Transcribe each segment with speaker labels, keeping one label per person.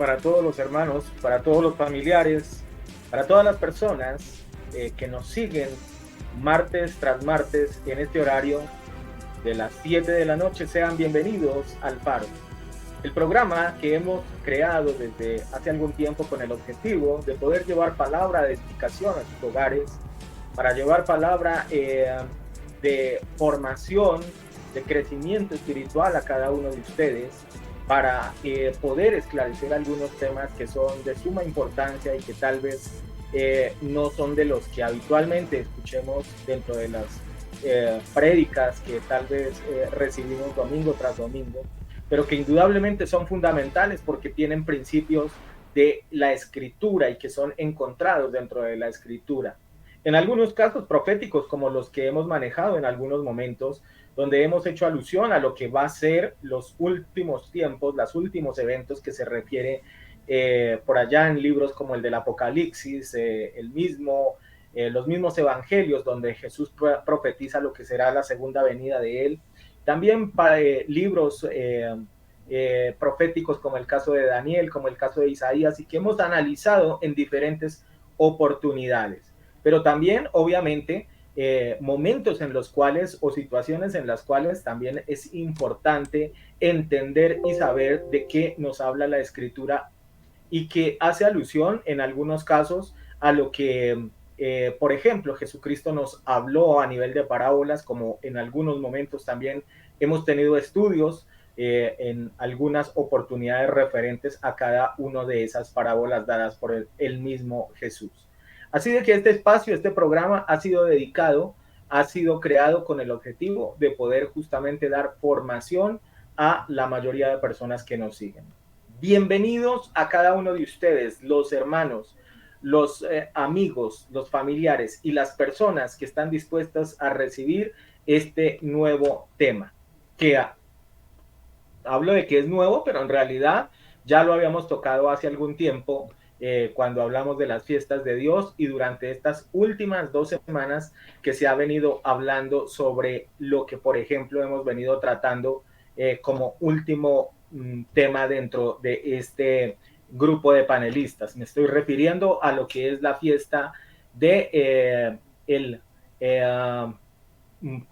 Speaker 1: para todos los hermanos, para todos los familiares, para todas las personas que nos siguen martes tras martes en este horario de las 7 de la noche. Sean bienvenidos al Faro, el programa que hemos creado desde hace algún tiempo con el objetivo de poder llevar palabra de edificación a sus hogares, para llevar palabra de formación, de crecimiento espiritual a cada uno de ustedes, para poder esclarecer algunos temas que son de suma importancia y que tal vez no son de los que habitualmente escuchemos dentro de las prédicas que tal vez recibimos domingo tras domingo, pero que indudablemente son fundamentales porque tienen principios de la escritura y que son encontrados dentro de la escritura. En algunos casos proféticos, como los que hemos manejado en algunos momentos, donde hemos hecho alusión a lo que va a ser los últimos tiempos, los últimos eventos que se refiere por allá en libros como el del Apocalipsis, los mismos evangelios donde Jesús profetiza lo que será la segunda venida de él. También libros proféticos como el caso de Daniel, como el caso de Isaías, y que hemos analizado en diferentes oportunidades. Pero también, obviamente, momentos en los cuales o situaciones en las cuales también es importante entender y saber de qué nos habla la escritura y que hace alusión en algunos casos a lo que, por ejemplo, Jesucristo nos habló a nivel de parábolas, como en algunos momentos también hemos tenido estudios en algunas oportunidades referentes a cada una de esas parábolas dadas por el mismo Jesús. Así de que este espacio, este programa ha sido dedicado, ha sido creado con el objetivo de poder justamente dar formación a la mayoría de personas que nos siguen. Bienvenidos a cada uno de ustedes, los hermanos, los amigos, los familiares y las personas que están dispuestas a recibir este nuevo tema, que hablo de que es nuevo, pero en realidad ya lo habíamos tocado hace algún tiempo cuando hablamos de las fiestas de Dios y durante estas últimas 2 semanas que se ha venido hablando sobre lo que, por ejemplo, hemos venido tratando como último tema dentro de este grupo de panelistas. Me estoy refiriendo a lo que es la fiesta de el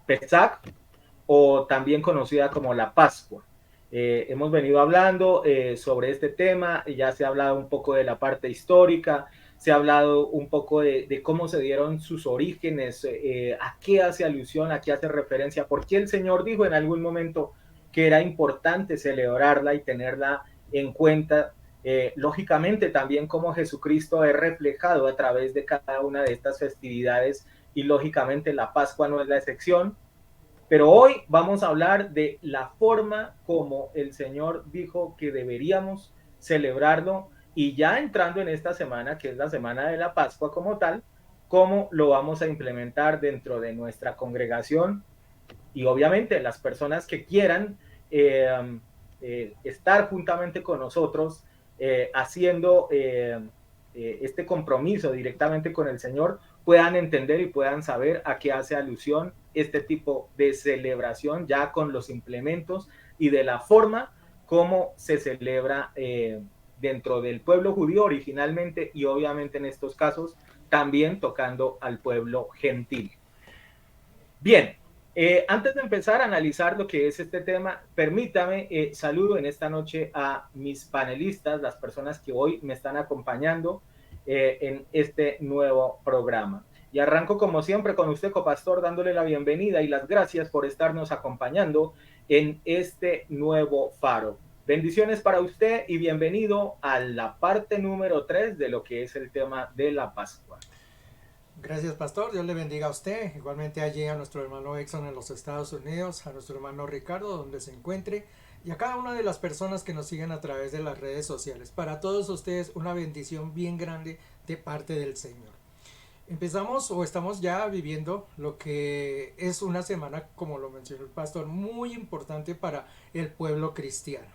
Speaker 1: Pesach, o también conocida como la Pascua. Hemos venido hablando sobre este tema, ya se ha hablado un poco de la parte histórica, se ha hablado un poco de cómo se dieron sus orígenes, a qué hace alusión, a qué hace referencia, por qué el Señor dijo en algún momento que era importante celebrarla y tenerla en cuenta. Lógicamente también cómo Jesucristo es reflejado a través de cada una de estas festividades y lógicamente la Pascua no es la excepción. Pero hoy vamos a hablar de la forma como el Señor dijo que deberíamos celebrarlo y ya entrando en esta semana, que es la semana de la Pascua como tal, cómo lo vamos a implementar dentro de nuestra congregación y obviamente las personas que quieran estar juntamente con nosotros haciendo este compromiso directamente con el Señor, puedan entender y puedan saber a qué hace alusión este tipo de celebración ya con los implementos y de la forma como se celebra dentro del pueblo judío originalmente y obviamente en estos casos también tocando al pueblo gentil. Bien, antes de empezar a analizar lo que es este tema, permítame saludo en esta noche a mis panelistas, las personas que hoy me están acompañando en este nuevo programa. Y arranco como siempre con usted, copastor, dándole la bienvenida y las gracias por estarnos acompañando en este nuevo faro. Bendiciones para usted y bienvenido a la parte número 3 de lo que es el tema de la Pascua.
Speaker 2: Gracias, pastor. Dios le bendiga a usted. Igualmente allí a nuestro hermano Exxon en los Estados Unidos, a nuestro hermano Ricardo donde se encuentre y a cada una de las personas que nos siguen a través de las redes sociales. Para todos ustedes una bendición bien grande de parte del Señor. Empezamos o estamos ya viviendo lo que es una semana, como lo mencionó el pastor, muy importante para el pueblo cristiano.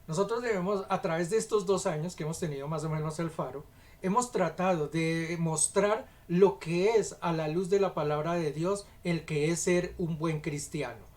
Speaker 2: Nosotros debemos, a través de estos 2 años que hemos tenido más o menos el faro, hemos tratado de mostrar lo que es a la luz de la palabra de Dios el que es ser un buen cristiano.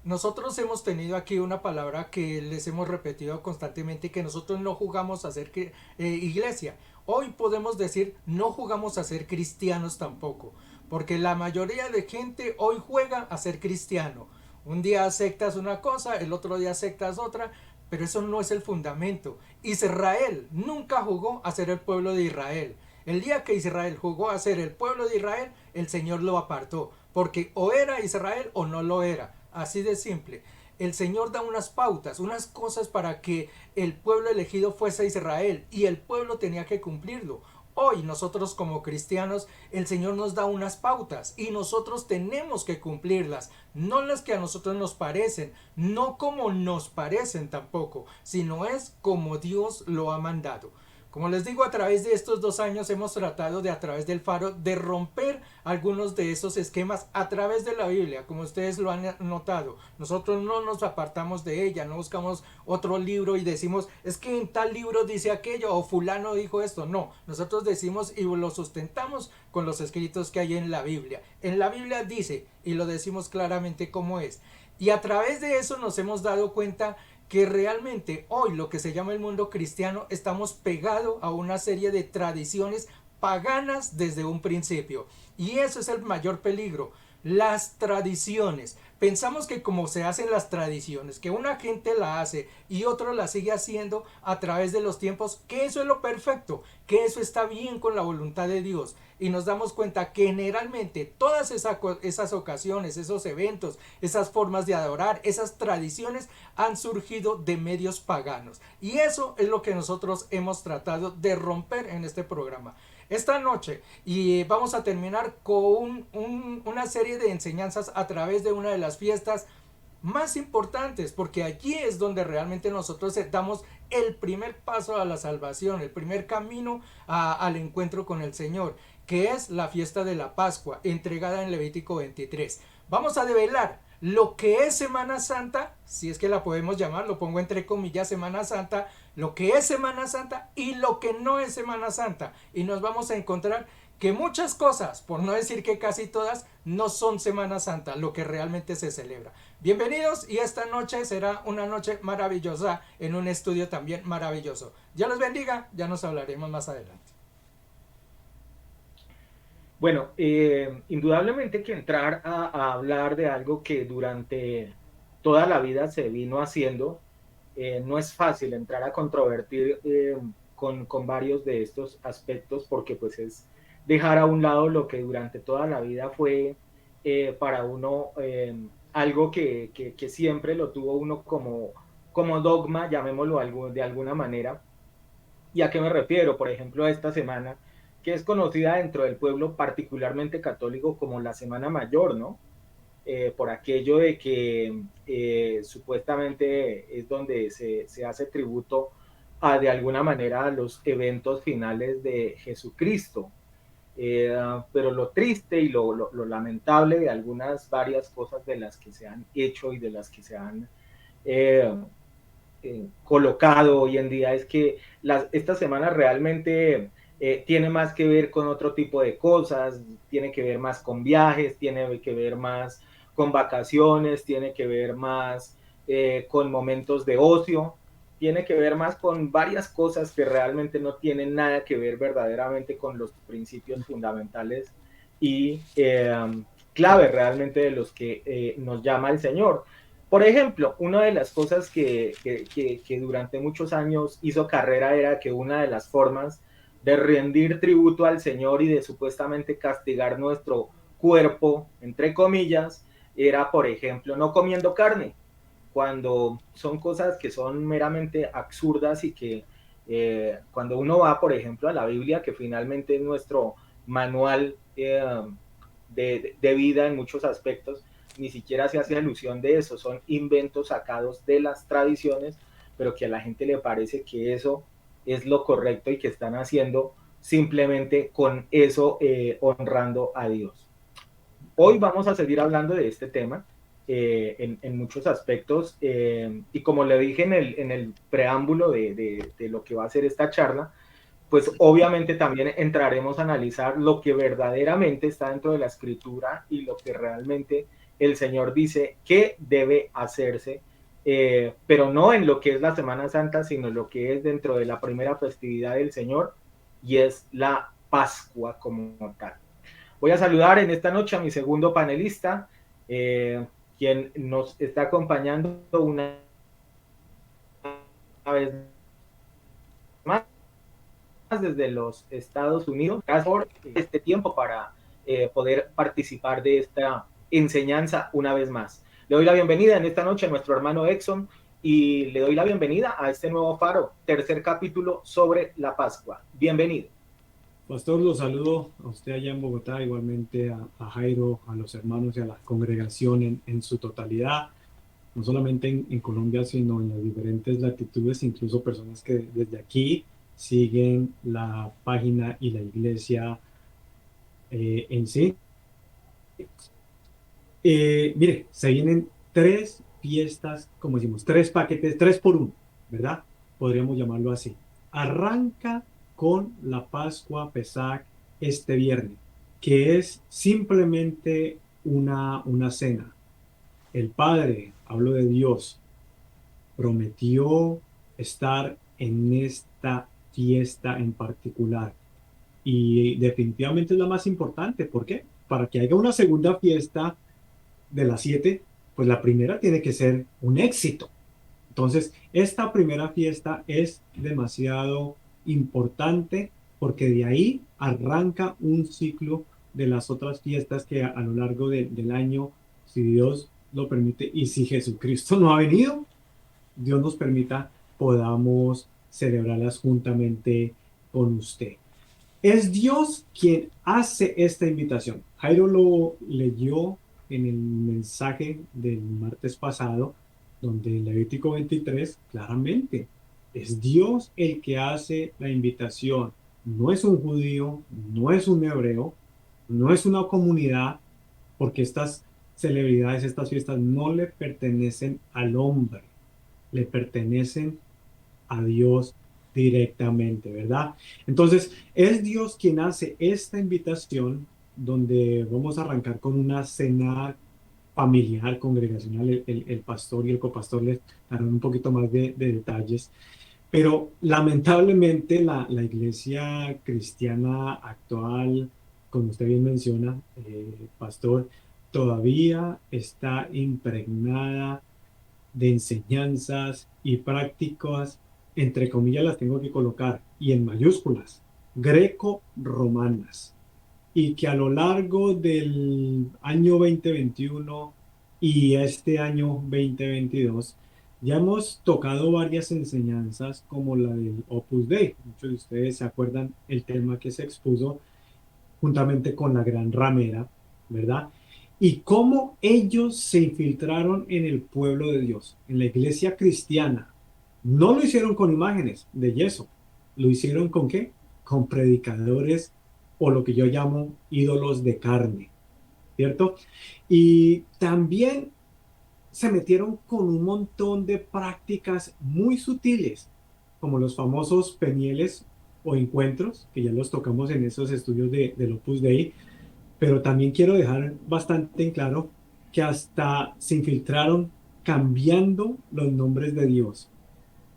Speaker 2: Nosotros hemos tenido aquí una palabra que les hemos repetido constantemente, que nosotros no jugamos a ser iglesia. Hoy podemos decir no jugamos a ser cristianos tampoco, porque la mayoría de gente hoy juega a ser cristiano. Un día aceptas una cosa, el otro día aceptas otra, pero eso no es el fundamento. Israel nunca jugó a ser el pueblo de Israel. El día que Israel jugó a ser el pueblo de Israel, el Señor lo apartó, porque o era Israel o no lo era. Así de simple. El Señor da unas pautas, unas cosas para que el pueblo elegido fuese Israel y el pueblo tenía que cumplirlo. Hoy nosotros como cristianos, el Señor nos da unas pautas y nosotros tenemos que cumplirlas, no las que a nosotros nos parecen, no como nos parecen tampoco, sino es como Dios lo ha mandado. Como les digo, a través de estos 2 años hemos tratado de, a través del faro, de romper algunos de esos esquemas a través de la Biblia, como ustedes lo han notado. Nosotros no nos apartamos de ella, no buscamos otro libro y decimos, es que en tal libro dice aquello o fulano dijo esto. No, nosotros decimos y lo sustentamos con los escritos que hay en la Biblia. En la Biblia dice, y lo decimos claramente como es. Y a través de eso nos hemos dado cuenta que realmente hoy lo que se llama el mundo cristiano estamos pegados a una serie de tradiciones paganas desde un principio. Y eso es el mayor peligro. Las tradiciones. Pensamos que como se hacen las tradiciones, que una gente la hace y otro la sigue haciendo a través de los tiempos, que eso es lo perfecto, que eso está bien con la voluntad de Dios. Y nos damos cuenta que generalmente todas esas ocasiones, esos eventos, esas formas de adorar, esas tradiciones han surgido de medios paganos. Y eso es lo que nosotros hemos tratado de romper en este programa esta noche. Y vamos a terminar con una serie de enseñanzas a través de una de las fiestas más importantes, porque allí es donde realmente nosotros damos el primer paso a la salvación, el primer camino al encuentro con el Señor, que es la fiesta de la Pascua, entregada en Levítico 23. Vamos a develar lo que es Semana Santa, si es que la podemos llamar, lo pongo entre comillas, Semana Santa, lo que es Semana Santa y lo que no es Semana Santa. Y nos vamos a encontrar que muchas cosas, por no decir que casi todas, no son Semana Santa, lo que realmente se celebra. Bienvenidos, y esta noche será una noche maravillosa en un estudio también maravilloso. Dios los bendiga, ya nos hablaremos más adelante.
Speaker 1: Bueno, indudablemente que entrar a hablar de algo que durante toda la vida se vino haciendo, no es fácil entrar a controvertir con varios de estos aspectos, porque pues es dejar a un lado lo que durante toda la vida fue para uno algo que siempre lo tuvo uno como dogma, llamémoslo de alguna manera. ¿Y a qué me refiero? Por ejemplo, a esta semana, que es conocida dentro del pueblo particularmente católico como la Semana Mayor, ¿no? Por aquello de que supuestamente es donde se hace tributo de alguna manera a los eventos finales de Jesucristo. Pero lo triste y lo lamentable de algunas varias cosas de las que se han hecho y de las que se han eh, colocado hoy en día es que esta semana realmente tiene más que ver con otro tipo de cosas, tiene que ver más con viajes, tiene que ver más con vacaciones, tiene que ver más con momentos de ocio, tiene que ver más con varias cosas que realmente no tienen nada que ver verdaderamente con los principios fundamentales y clave realmente de los que nos llama el Señor. Por ejemplo, una de las cosas que durante muchos años hizo carrera era que una de las formas de rendir tributo al Señor y de supuestamente castigar nuestro cuerpo, entre comillas, era, por ejemplo, no comiendo carne, cuando son cosas que son meramente absurdas y que cuando uno va, por ejemplo, a la Biblia, que finalmente es nuestro manual de vida en muchos aspectos, ni siquiera se hace alusión de eso, son inventos sacados de las tradiciones, pero que a la gente le parece que eso es lo correcto y que están haciendo simplemente con eso honrando a Dios. Hoy vamos a seguir hablando de este tema en muchos aspectos y como le dije en el preámbulo de lo que va a ser esta charla, pues obviamente también entraremos a analizar lo que verdaderamente está dentro de la escritura y lo que realmente el Señor dice qué debe hacerse, pero no en lo que es la Semana Santa, sino en lo que es dentro de la primera festividad del Señor, y es la Pascua como tal. Voy a saludar en esta noche a mi segundo panelista, quien nos está acompañando una vez más desde los Estados Unidos. Gracias por este tiempo para poder participar de esta enseñanza una vez más. Le doy la bienvenida en esta noche a nuestro hermano Exxon y le doy la bienvenida a este nuevo faro, tercer capítulo sobre la Pascua. Bienvenido.
Speaker 3: Pastor, los saludo a usted allá en Bogotá, igualmente a Jairo, a los hermanos y a la congregación en su totalidad, no solamente en Colombia, sino en las diferentes latitudes, incluso personas que desde aquí siguen la página y la iglesia en sí. Mire, se vienen tres fiestas, como decimos, tres paquetes, tres por uno, ¿verdad? Podríamos llamarlo así. Arranca con la Pascua Pesach este viernes, que es simplemente una cena. El Padre, hablo de Dios, prometió estar en esta fiesta en particular. Y definitivamente es la más importante. ¿Por qué? Para que haya una segunda fiesta de las 7, pues la primera tiene que ser un éxito. Entonces, esta primera fiesta es demasiado importante porque de ahí arranca un ciclo de las otras fiestas que a lo largo del año, si Dios lo permite y si Jesucristo no ha venido, Dios nos permita, podamos celebrarlas juntamente con usted. Es Dios quien hace esta invitación. Jairo lo leyó en el mensaje del martes pasado, donde en Levítico 23, claramente, es Dios el que hace la invitación. No es un judío, no es un hebreo, no es una comunidad, porque estas celebridades, estas fiestas no le pertenecen al hombre, le pertenecen a Dios directamente, ¿verdad? Entonces, es Dios quien hace esta invitación donde vamos a arrancar con una cena familiar, congregacional. El pastor y el copastor les darán un poquito más de detalles, pero lamentablemente la iglesia cristiana actual, como usted bien menciona, pastor, todavía está impregnada de enseñanzas y prácticas, entre comillas las tengo que colocar, y en mayúsculas, greco-romanas, y que a lo largo del año 2021 y este año 2022 ya hemos tocado varias enseñanzas como la del Opus Dei. Muchos de ustedes se acuerdan el tema que se expuso juntamente con la Gran Ramera, ¿verdad? Y cómo ellos se infiltraron en el pueblo de Dios, en la iglesia cristiana. No lo hicieron con imágenes de yeso, lo hicieron ¿con qué? Con predicadores o lo que yo llamo ídolos de carne, ¿cierto? Y también se metieron con un montón de prácticas muy sutiles, como los famosos penieles o encuentros, que ya los tocamos en esos estudios del Opus Dei, pero también quiero dejar bastante en claro que hasta se infiltraron cambiando los nombres de Dios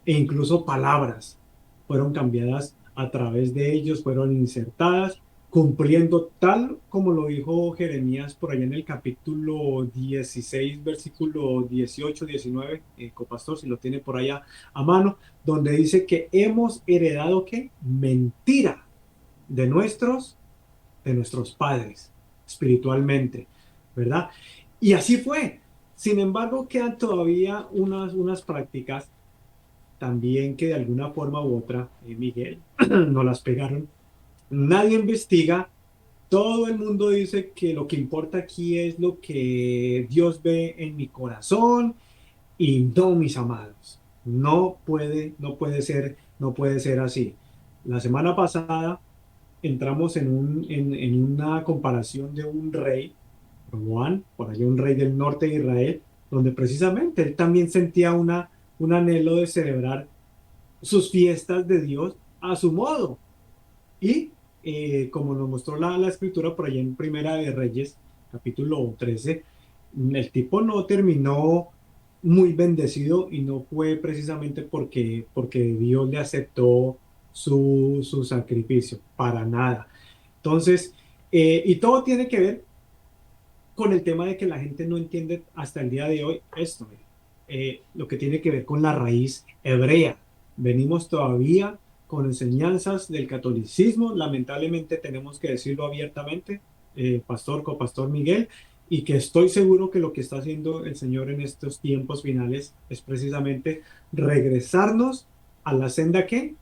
Speaker 3: e incluso palabras fueron cambiadas a través de ellos, fueron insertadas, cumpliendo tal como lo dijo Jeremías por allá en el capítulo 16, versículo 18, 19, copastor, si lo tiene por allá a mano, donde dice que hemos heredado ¿qué? Mentira de nuestros padres espiritualmente, ¿verdad? Y así fue. Sin embargo, quedan todavía unas prácticas también que de alguna forma u otra, Miguel, no las pegaron. Nadie investiga. Todo el mundo dice que lo que importa aquí es lo que Dios ve en mi corazón y no, mis amados. No puede ser así. La semana pasada entramos en una comparación de un rey, Roboán, por allá un rey del norte de Israel, donde precisamente él también sentía un anhelo de celebrar sus fiestas de Dios a su modo. Y como nos mostró la escritura por allá en Primera de Reyes, capítulo 13, el tipo no terminó muy bendecido y no fue precisamente porque Dios le aceptó su sacrificio, para nada. Entonces, y todo tiene que ver con el tema de que la gente no entiende hasta el día de hoy esto, lo que tiene que ver con la raíz hebrea. Venimos todavía con enseñanzas del catolicismo, lamentablemente tenemos que decirlo abiertamente, pastor, copastor Miguel, y que estoy seguro que lo que está haciendo el Señor en estos tiempos finales es precisamente regresarnos a la senda que,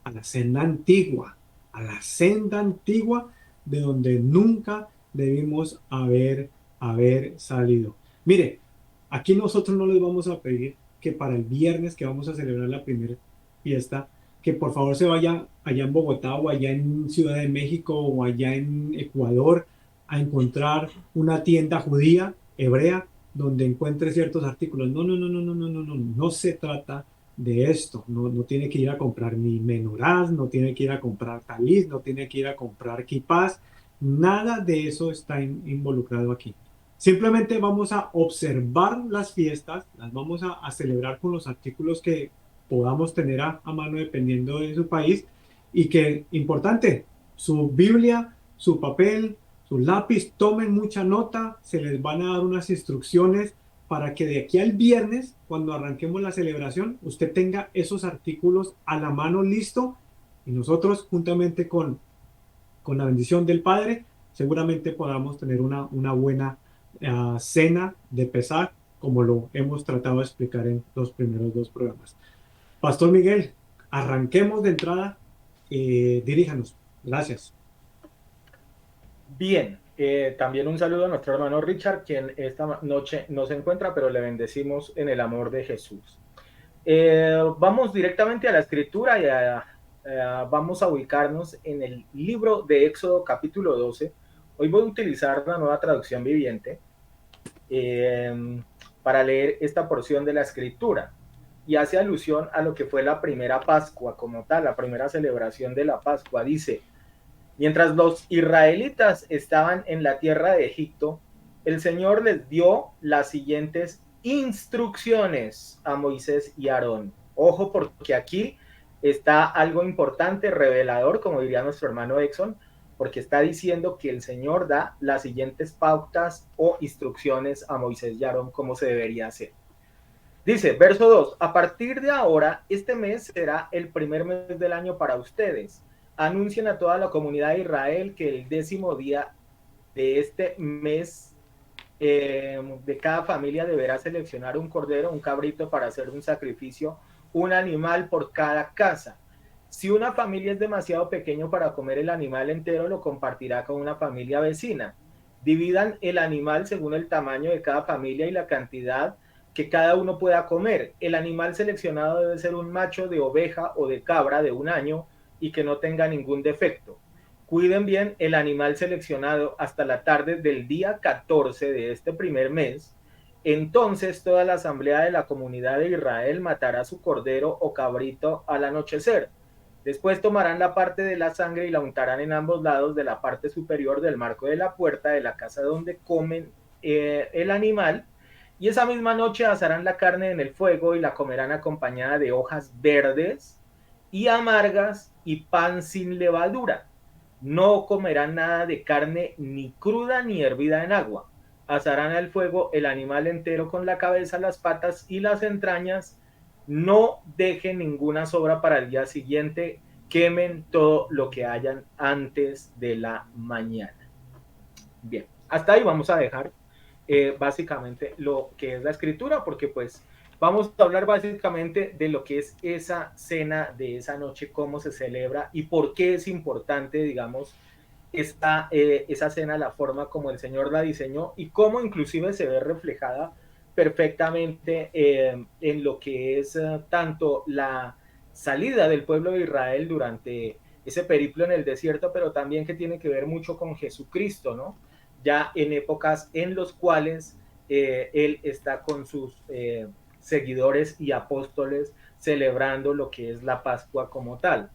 Speaker 3: a la senda antigua, a la senda antigua de donde nunca debimos haber salido. Mire, aquí nosotros no les vamos a pedir que para el viernes que vamos a celebrar la primera fiesta, que por favor se vaya allá en Bogotá o allá en Ciudad de México o allá en Ecuador a encontrar una tienda judía, hebrea, donde encuentre ciertos artículos. No, no, no, no, no, no, no, no, no se trata de esto. No, no tiene que ir a comprar ni menorás, no tiene que ir a comprar talis, no tiene que ir a comprar kipás. Nada de eso está involucrado aquí. Simplemente vamos a observar las fiestas, las vamos a celebrar con los artículos que podamos tener a mano dependiendo de su país y que, importante, su Biblia, su papel, su lápiz, tomen mucha nota, se les van a dar unas instrucciones para que de aquí al viernes, cuando arranquemos la celebración, usted tenga esos artículos a la mano listo y nosotros, juntamente con la bendición del Padre, seguramente podamos tener una buena cena de Pesaj, como lo hemos tratado de explicar en los primeros dos programas. Pastor Miguel, arranquemos de entrada, diríjanos. Gracias.
Speaker 1: Bien, también un saludo a nuestro hermano Richard, quien esta noche no se encuentra, pero le bendecimos en el amor de Jesús. Vamos directamente a la escritura y vamos a ubicarnos en el libro de Éxodo capítulo 12. Hoy voy a utilizar la nueva traducción viviente para leer esta porción de la escritura y hace alusión a lo que fue la primera Pascua como tal, la primera celebración de la Pascua. Dice: mientras los israelitas estaban en la tierra de Egipto, el Señor les dio las siguientes instrucciones a Moisés y Aarón. Ojo, porque aquí está algo importante, revelador, como diría nuestro hermano Exxon, porque está diciendo que el Señor da las siguientes pautas o instrucciones a Moisés y Aarón cómo se debería hacer. Dice, verso 2, a partir de ahora, este mes será el primer mes del año para ustedes. Anuncien a toda la comunidad de Israel que el 10º día de este mes de cada familia deberá seleccionar un cordero, un cabrito para hacer un sacrificio, un animal por cada casa. Si una familia es demasiado pequeño para comer el animal entero, lo compartirá con una familia vecina. Dividan el animal según el tamaño de cada familia y la cantidad que cada uno pueda comer. El animal seleccionado debe ser un macho de oveja o de cabra de 1 año y que no tenga ningún defecto. Cuiden bien el animal seleccionado hasta la tarde del día 14 de este primer mes. Entonces toda la asamblea de la comunidad de Israel matará su cordero o cabrito al anochecer. Después tomarán la parte de la sangre y la untarán en ambos lados de la parte superior del marco de la puerta de la casa donde comen el animal. Y esa misma noche asarán la carne en el fuego y la comerán acompañada de hojas verdes y amargas y pan sin levadura. No comerán nada de carne ni cruda ni hervida en agua. Asarán al fuego el animal entero con la cabeza, las patas y las entrañas. No dejen ninguna sobra para el día siguiente. Quemen todo lo que hayan antes de la mañana. Bien, hasta ahí vamos a dejar básicamente lo que es la escritura, porque pues vamos a hablar básicamente de lo que es esa cena de esa noche, cómo se celebra y por qué es importante, digamos, esa cena, la forma como el Señor la diseñó y cómo inclusive se ve reflejada perfectamente en lo que es tanto la salida del pueblo de Israel durante ese periplo en el desierto, pero también que tiene que ver mucho con Jesucristo, ¿no? Ya en épocas en los cuales él está con sus seguidores y apóstoles celebrando lo que es la Pascua como tal.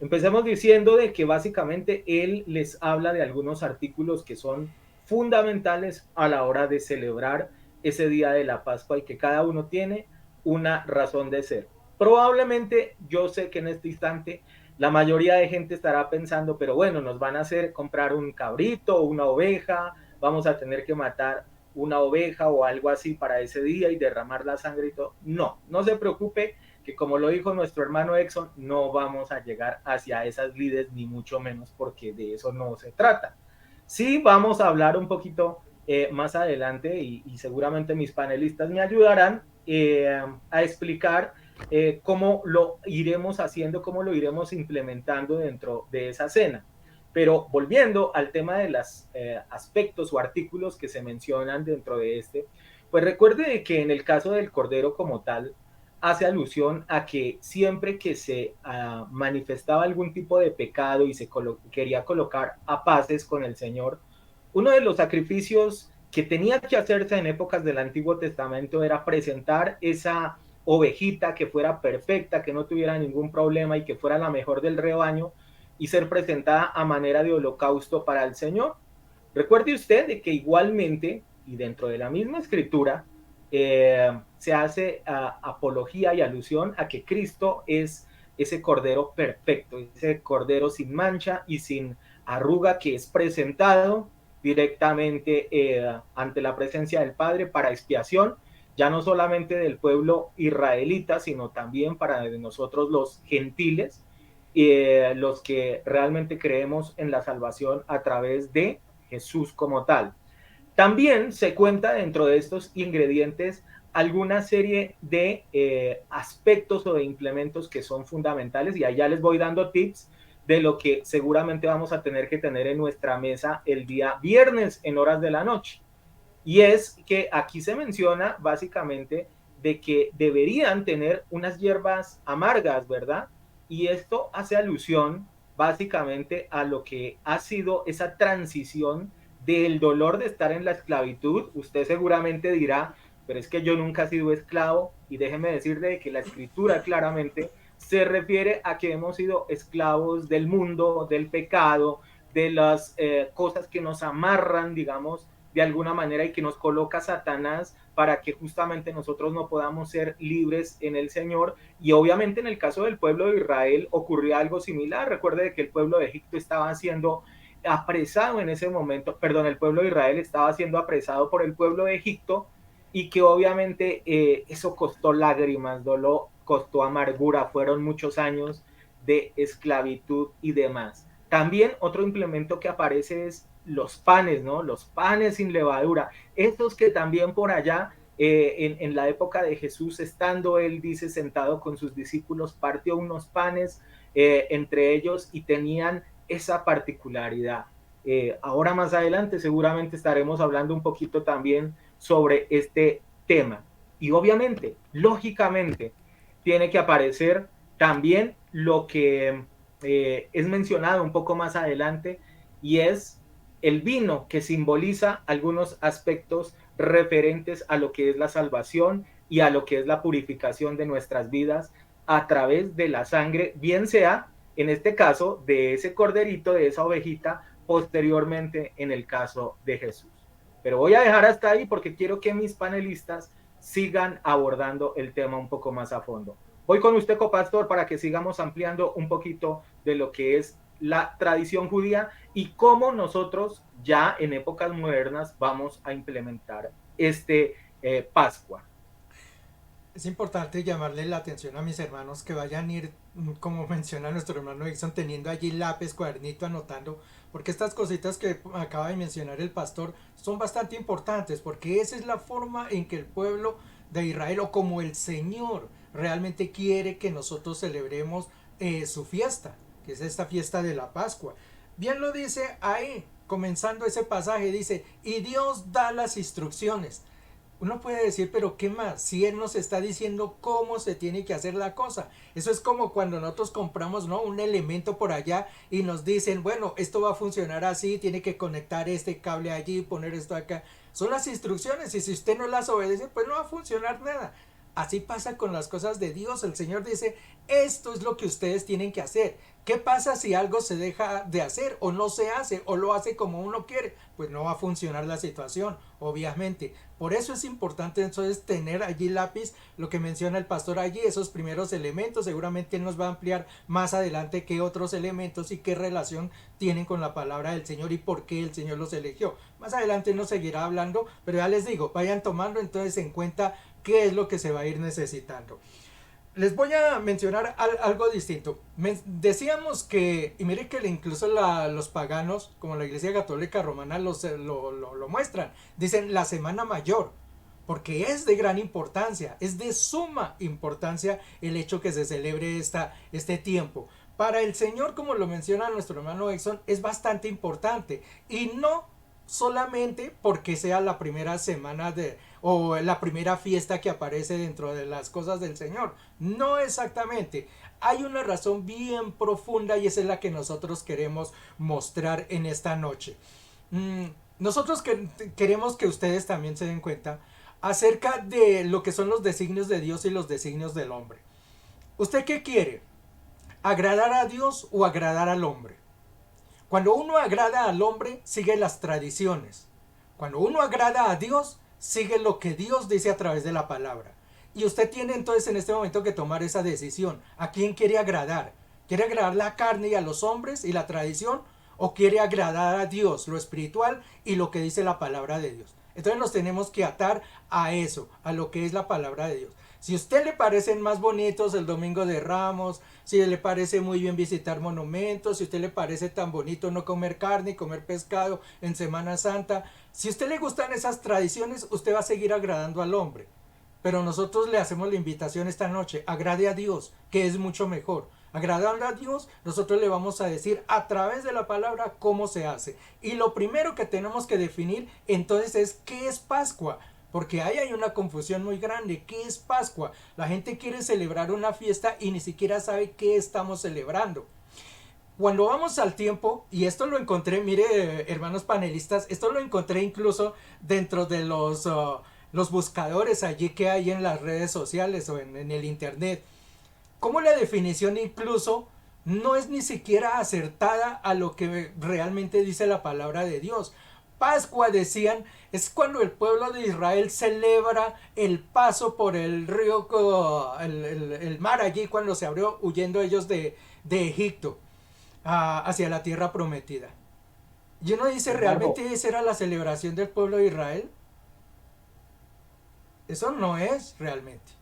Speaker 1: Empecemos diciendo de que básicamente él les habla de algunos artículos que son fundamentales a la hora de celebrar ese día de la Pascua y que cada uno tiene una razón de ser. Probablemente yo sé que en este instante la mayoría de gente estará pensando, pero bueno, nos van a hacer comprar un cabrito o una oveja, vamos a tener que matar una oveja o algo así para ese día y derramar la sangre y todo. No, no se preocupe que como lo dijo nuestro hermano Exxon, no vamos a llegar hacia esas lides ni mucho menos porque de eso no se trata. Sí, vamos a hablar un poquito más adelante y seguramente mis panelistas me ayudarán a explicar cómo lo iremos haciendo, cómo lo iremos implementando dentro de esa cena. Pero volviendo al tema de los aspectos o artículos que se mencionan dentro de este, pues recuerde que en el caso del cordero como tal, hace alusión a que siempre que se manifestaba algún tipo de pecado y se quería colocar a paces con el Señor, uno de los sacrificios que tenía que hacerse en épocas del Antiguo Testamento era presentar esa ovejita que fuera perfecta, que no tuviera ningún problema y que fuera la mejor del rebaño y ser presentada a manera de holocausto para el Señor. Recuerde usted de que igualmente y dentro de la misma escritura se hace apología y alusión a que Cristo es ese cordero perfecto, ese cordero sin mancha y sin arruga que es presentado directamente ante la presencia del Padre para expiación, ya no solamente del pueblo israelita, sino también para nosotros los gentiles, los que realmente creemos en la salvación a través de Jesús como tal. También se cuenta dentro de estos ingredientes alguna serie de aspectos o de implementos que son fundamentales y allá les voy dando tips de lo que seguramente vamos a tener que tener en nuestra mesa el día viernes en horas de la noche. Y es que aquí se menciona básicamente de que deberían tener unas hierbas amargas, ¿verdad? Y esto hace alusión básicamente a lo que ha sido esa transición del dolor de estar en la esclavitud. Usted seguramente dirá, pero es que yo nunca he sido esclavo y déjeme decirle que la escritura claramente se refiere a que hemos sido esclavos del mundo, del pecado, de las cosas que nos amarran, digamos, de alguna manera y que nos coloca Satanás para que justamente nosotros no podamos ser libres en el Señor. Y obviamente en el caso del pueblo de Israel ocurrió algo similar. Recuerde que el pueblo de Egipto estaba siendo apresado en ese momento, perdón, el pueblo de Israel estaba siendo apresado por el pueblo de Egipto y que obviamente eso costó lágrimas, dolor, costó amargura, fueron muchos años de esclavitud y demás. También otro implemento que aparece es los panes, ¿no? Los panes sin levadura, estos que también por allá en la época de Jesús, estando él, dice, sentado con sus discípulos, partió unos panes entre ellos y tenían esa particularidad. Ahora más adelante seguramente estaremos hablando un poquito también sobre este tema. Y obviamente, lógicamente, tiene que aparecer también lo que es mencionado un poco más adelante y es el vino que simboliza algunos aspectos referentes a lo que es la salvación y a lo que es la purificación de nuestras vidas a través de la sangre, bien sea en este caso de ese corderito, de esa ovejita, posteriormente en el caso de Jesús. Pero voy a dejar hasta ahí porque quiero que mis panelistas sigan abordando el tema un poco más a fondo. Voy con usted, copastor, para que sigamos ampliando un poquito de lo que es la tradición judía y cómo nosotros ya en épocas modernas vamos a implementar este Pascua.
Speaker 2: Es importante llamarle la atención a mis hermanos que vayan a ir, como menciona nuestro hermano Dixon, teniendo allí lápiz, cuadernito, anotando, porque estas cositas que acaba de mencionar el pastor son bastante importantes, porque esa es la forma en que el pueblo de Israel, o como el Señor realmente quiere que nosotros celebremos su fiesta, que es esta fiesta de la Pascua. Bien lo dice ahí, comenzando ese pasaje, dice, y Dios da las instrucciones. Uno puede decir, pero ¿qué más? Si Él nos está diciendo cómo se tiene que hacer la cosa. Eso es como cuando nosotros compramos, ¿no?, un elemento por allá y nos dicen, bueno, esto va a funcionar así, tiene que conectar este cable allí, poner esto acá. Son las instrucciones y si usted no las obedece, pues no va a funcionar nada. Así pasa con las cosas de Dios. El Señor dice, esto es lo que ustedes tienen que hacer. ¿Qué pasa si algo se deja de hacer o no se hace o lo hace como uno quiere? Pues no va a funcionar la situación, obviamente. Por eso es importante entonces tener allí lápiz, lo que menciona el pastor allí, esos primeros elementos. Seguramente él nos va a ampliar más adelante qué otros elementos y qué relación tienen con la palabra del Señor y por qué el Señor los eligió. Más adelante nos seguirá hablando, pero ya les digo, vayan tomando entonces en cuenta qué es lo que se va a ir necesitando. Les voy a mencionar algo distinto. Decíamos que, y mire que incluso los paganos, como la Iglesia Católica Romana, lo muestran. Dicen la Semana Mayor, porque es de gran importancia, es de suma importancia el hecho que se celebre este tiempo. Para el Señor, como lo menciona nuestro hermano Exxon, es bastante importante. Y no solamente porque sea la primera semana o la primera fiesta que aparece dentro de las cosas del Señor. No exactamente. Hay una razón bien profunda y esa es la que nosotros queremos mostrar en esta noche. Nosotros queremos que ustedes también se den cuenta acerca de lo que son los designios de Dios y los designios del hombre. ¿Usted qué quiere? ¿Agradar a Dios o agradar al hombre? Cuando uno agrada al hombre, sigue las tradiciones. Cuando uno agrada a Dios, sigue lo que Dios dice a través de la palabra. Y usted tiene entonces en este momento que tomar esa decisión. ¿A quién quiere agradar? ¿Quiere agradar la carne y a los hombres y la tradición? ¿O quiere agradar a Dios, lo espiritual y lo que dice la palabra de Dios? Entonces nos tenemos que atar a eso, a lo que es la palabra de Dios. Si a usted le parecen más bonitos el Domingo de Ramos, si le parece muy bien visitar monumentos, si a usted le parece tan bonito no comer carne y comer pescado en Semana Santa, si a usted le gustan esas tradiciones, usted va a seguir agradando al hombre. Pero nosotros le hacemos la invitación esta noche, agrade a Dios, que es mucho mejor. Agradando a Dios, nosotros le vamos a decir a través de la palabra cómo se hace. Y lo primero que tenemos que definir entonces es qué es Pascua. Porque ahí hay una confusión muy grande. ¿Qué es Pascua? La gente quiere celebrar una fiesta y ni siquiera sabe qué estamos celebrando. Cuando vamos al tiempo, y esto lo encontré, mire, hermanos panelistas, esto lo encontré incluso dentro de los buscadores allí que hay en las redes sociales o en el internet. Como la definición incluso no es ni siquiera acertada a lo que realmente dice la palabra de Dios. Pascua, decían, es cuando el pueblo de Israel celebra el paso por el río, el mar allí, cuando se abrió huyendo ellos de Egipto hacia la tierra prometida. ¿Y uno dice, realmente esa era la celebración del pueblo de Israel? Eso no es realmente.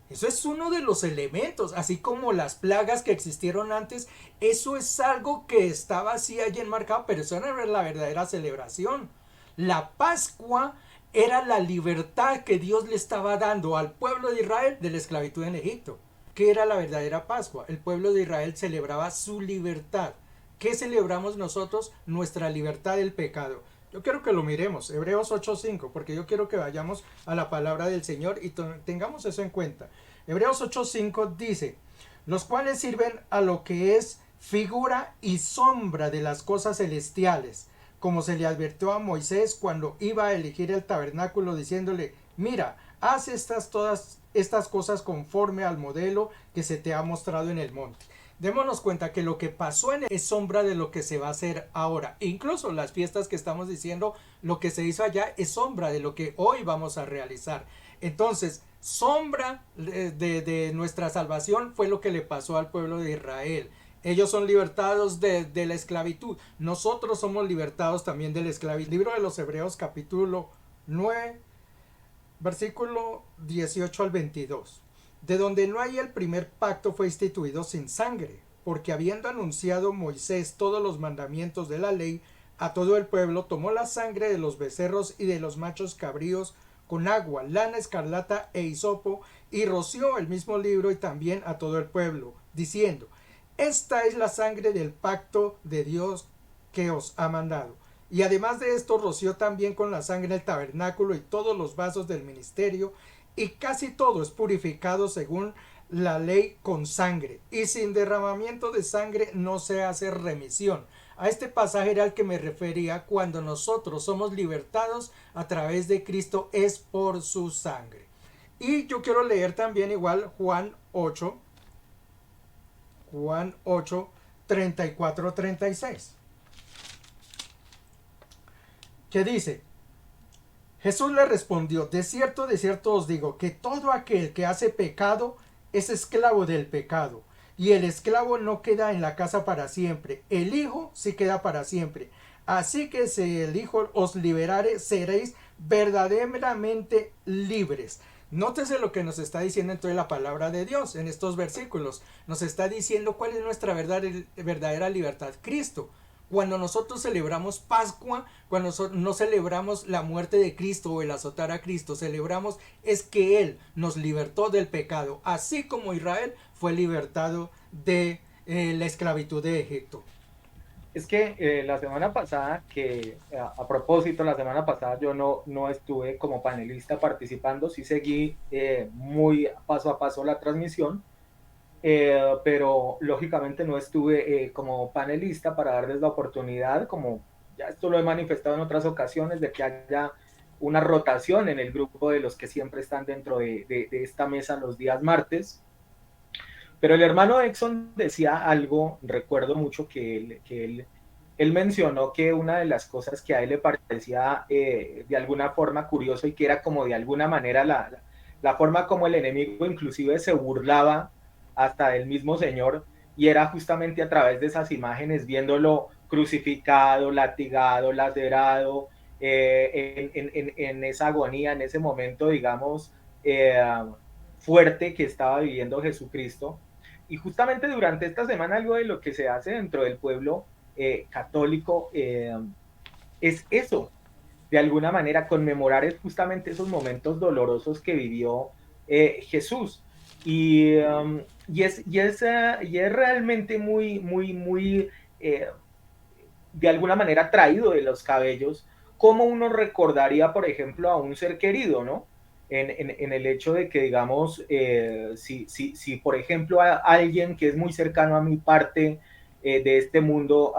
Speaker 2: Eso es uno de los elementos, así como las plagas que existieron antes, eso es algo que estaba así allí enmarcado, pero eso no era la verdadera celebración. La Pascua era la libertad que Dios le estaba dando al pueblo de Israel de la esclavitud en Egipto. ¿Qué era la verdadera Pascua? El pueblo de Israel celebraba su libertad. ¿Qué celebramos nosotros? Nuestra libertad del pecado. Yo quiero que lo miremos, Hebreos 8:5, porque yo quiero que vayamos a la palabra del Señor y tengamos eso en cuenta. Hebreos 8:5 dice, los cuales sirven a lo que es figura y sombra de las cosas celestiales, como se le advirtió a Moisés cuando iba a elegir el tabernáculo, diciéndole, mira, haz todas estas cosas conforme al modelo que se te ha mostrado en el monte. Démonos cuenta que lo que pasó es sombra de lo que se va a hacer ahora. Incluso las fiestas que estamos diciendo, lo que se hizo allá es sombra de lo que hoy vamos a realizar. Entonces, sombra de nuestra salvación fue lo que le pasó al pueblo de Israel. Ellos son libertados de la esclavitud. Nosotros somos libertados también de la esclavitud. Libro de los Hebreos, capítulo 9, versículo 18 al 22. De donde no hay el primer pacto fue instituido sin sangre, porque habiendo anunciado Moisés todos los mandamientos de la ley a todo el pueblo, tomó la sangre de los becerros y de los machos cabríos con agua, lana escarlata e hisopo, y roció el mismo libro y también a todo el pueblo, diciendo, esta es la sangre del pacto de Dios que os ha mandado. Y además de esto roció también con la sangre el tabernáculo y todos los vasos del ministerio, y casi todo es purificado según la ley con sangre, y sin derramamiento de sangre no se hace remisión. A este pasaje era al que me refería cuando nosotros somos libertados a través de Cristo, es por su sangre. Y yo quiero leer también igual Juan 8, 34-36, que dice: Jesús le respondió: de cierto os digo, que todo aquel que hace pecado es esclavo del pecado. Y el esclavo no queda en la casa para siempre, el Hijo sí queda para siempre. Así que si el Hijo os liberare, seréis verdaderamente libres. Nótese lo que nos está diciendo entonces la palabra de Dios en estos versículos. Nos está diciendo cuál es nuestra verdadera libertad: Cristo. Cuando nosotros celebramos Pascua, cuando no celebramos la muerte de Cristo o el azotar a Cristo, celebramos es que Él nos libertó del pecado, así como Israel fue libertado de la esclavitud de Egipto.
Speaker 1: Es que la semana pasada, a propósito, la semana pasada yo no estuve como panelista participando, sí seguí muy paso a paso la transmisión, pero lógicamente no estuve como panelista para darles la oportunidad, como ya esto lo he manifestado en otras ocasiones, de que haya una rotación en el grupo de los que siempre están dentro de esta mesa los días martes. Pero el hermano Exxon decía algo, recuerdo mucho él mencionó que una de las cosas que a él le parecía de alguna forma curioso y que era como de alguna manera la forma como el enemigo inclusive se burlaba hasta del mismo Señor, y era justamente a través de esas imágenes, viéndolo crucificado, latigado, lacerado, en esa agonía, en ese momento, digamos, fuerte que estaba viviendo Jesucristo. Y justamente durante esta semana algo de lo que se hace dentro del pueblo católico es eso, de alguna manera conmemorar es justamente esos momentos dolorosos que vivió Jesús. Y es realmente muy de alguna manera traído de los cabellos, cómo uno recordaría, por ejemplo, a un ser querido, ¿no? En el hecho de que, digamos, si por ejemplo, a alguien que es muy cercano a mi parte de este mundo,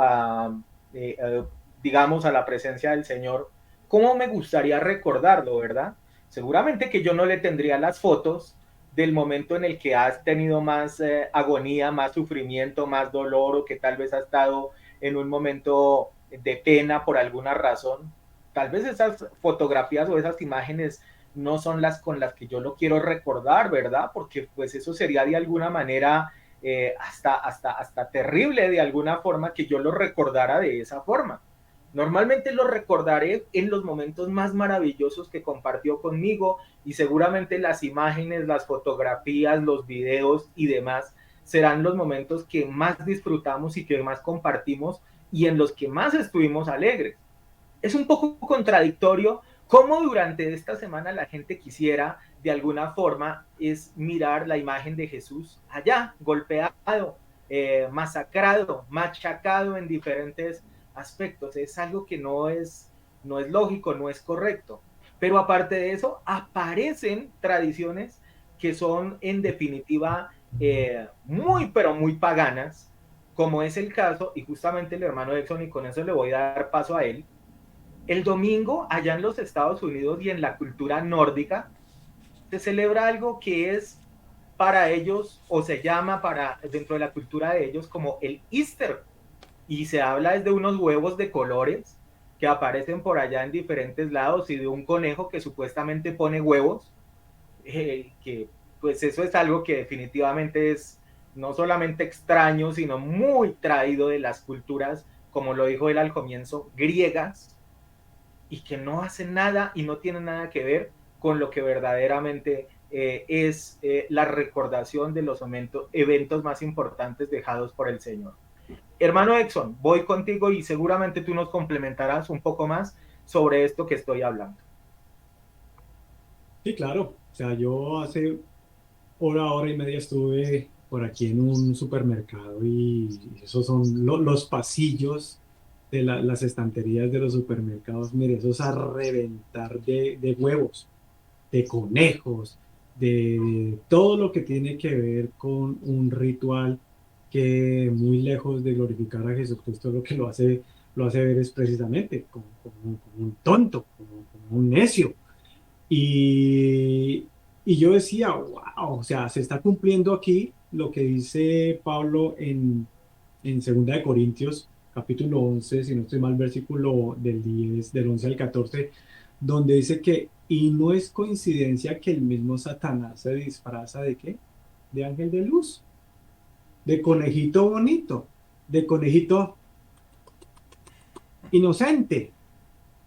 Speaker 1: digamos, a la presencia del Señor, ¿cómo me gustaría recordarlo, verdad? Seguramente que yo no le tendría las fotos del momento en el que has tenido más agonía, más sufrimiento, más dolor, o que tal vez ha estado en un momento de pena por alguna razón. Tal vez esas fotografías o esas imágenes no son las con las que yo lo quiero recordar, ¿verdad? Porque pues eso sería de alguna manera hasta terrible de alguna forma que yo lo recordara de esa forma. Normalmente lo recordaré en los momentos más maravillosos que compartió conmigo, y seguramente las imágenes, las fotografías, los videos y demás serán los momentos que más disfrutamos y que más compartimos y en los que más estuvimos alegres. Es un poco contradictorio cómo durante esta semana la gente quisiera de alguna forma es mirar la imagen de Jesús allá, golpeado, masacrado, machacado en diferentes aspectos. Es algo que no es lógico, no es correcto. Pero aparte de eso, aparecen tradiciones que son en definitiva muy, pero muy paganas, como es el caso, y justamente el hermano Exxon, y con eso le voy a dar paso a él. El domingo, allá en los Estados Unidos y en la cultura nórdica, se celebra algo que es para ellos, o se llama dentro de la cultura de ellos como el Easter, y se habla desde unos huevos de colores que aparecen por allá en diferentes lados, y de un conejo que supuestamente pone huevos, que pues eso es algo que definitivamente es no solamente extraño, sino muy traído de las culturas, como lo dijo él al comienzo, griegas, y que no hacen nada y no tienen nada que ver con lo que verdaderamente es la recordación de los eventos más importantes dejados por el Señor. Hermano Exxon, voy contigo y seguramente tú nos complementarás un poco más sobre esto que estoy hablando.
Speaker 3: Sí, claro. O sea, yo hace hora y media estuve por aquí en un supermercado y esos son los pasillos de las estanterías de los supermercados. Mire, eso es a reventar de huevos, de conejos, de todo lo que tiene que ver con un ritual que muy lejos de glorificar a Jesucristo, lo hace ver es precisamente como un tonto, como un necio. Y yo decía, wow, o sea, se está cumpliendo aquí lo que dice Pablo en 2 de Corintios, capítulo 11, si no estoy mal, versículo del 10, del 11 al 14, donde dice que, y no es coincidencia que el mismo Satanás se disfraza ¿de qué? De ángel de luz, de conejito bonito, de conejito inocente,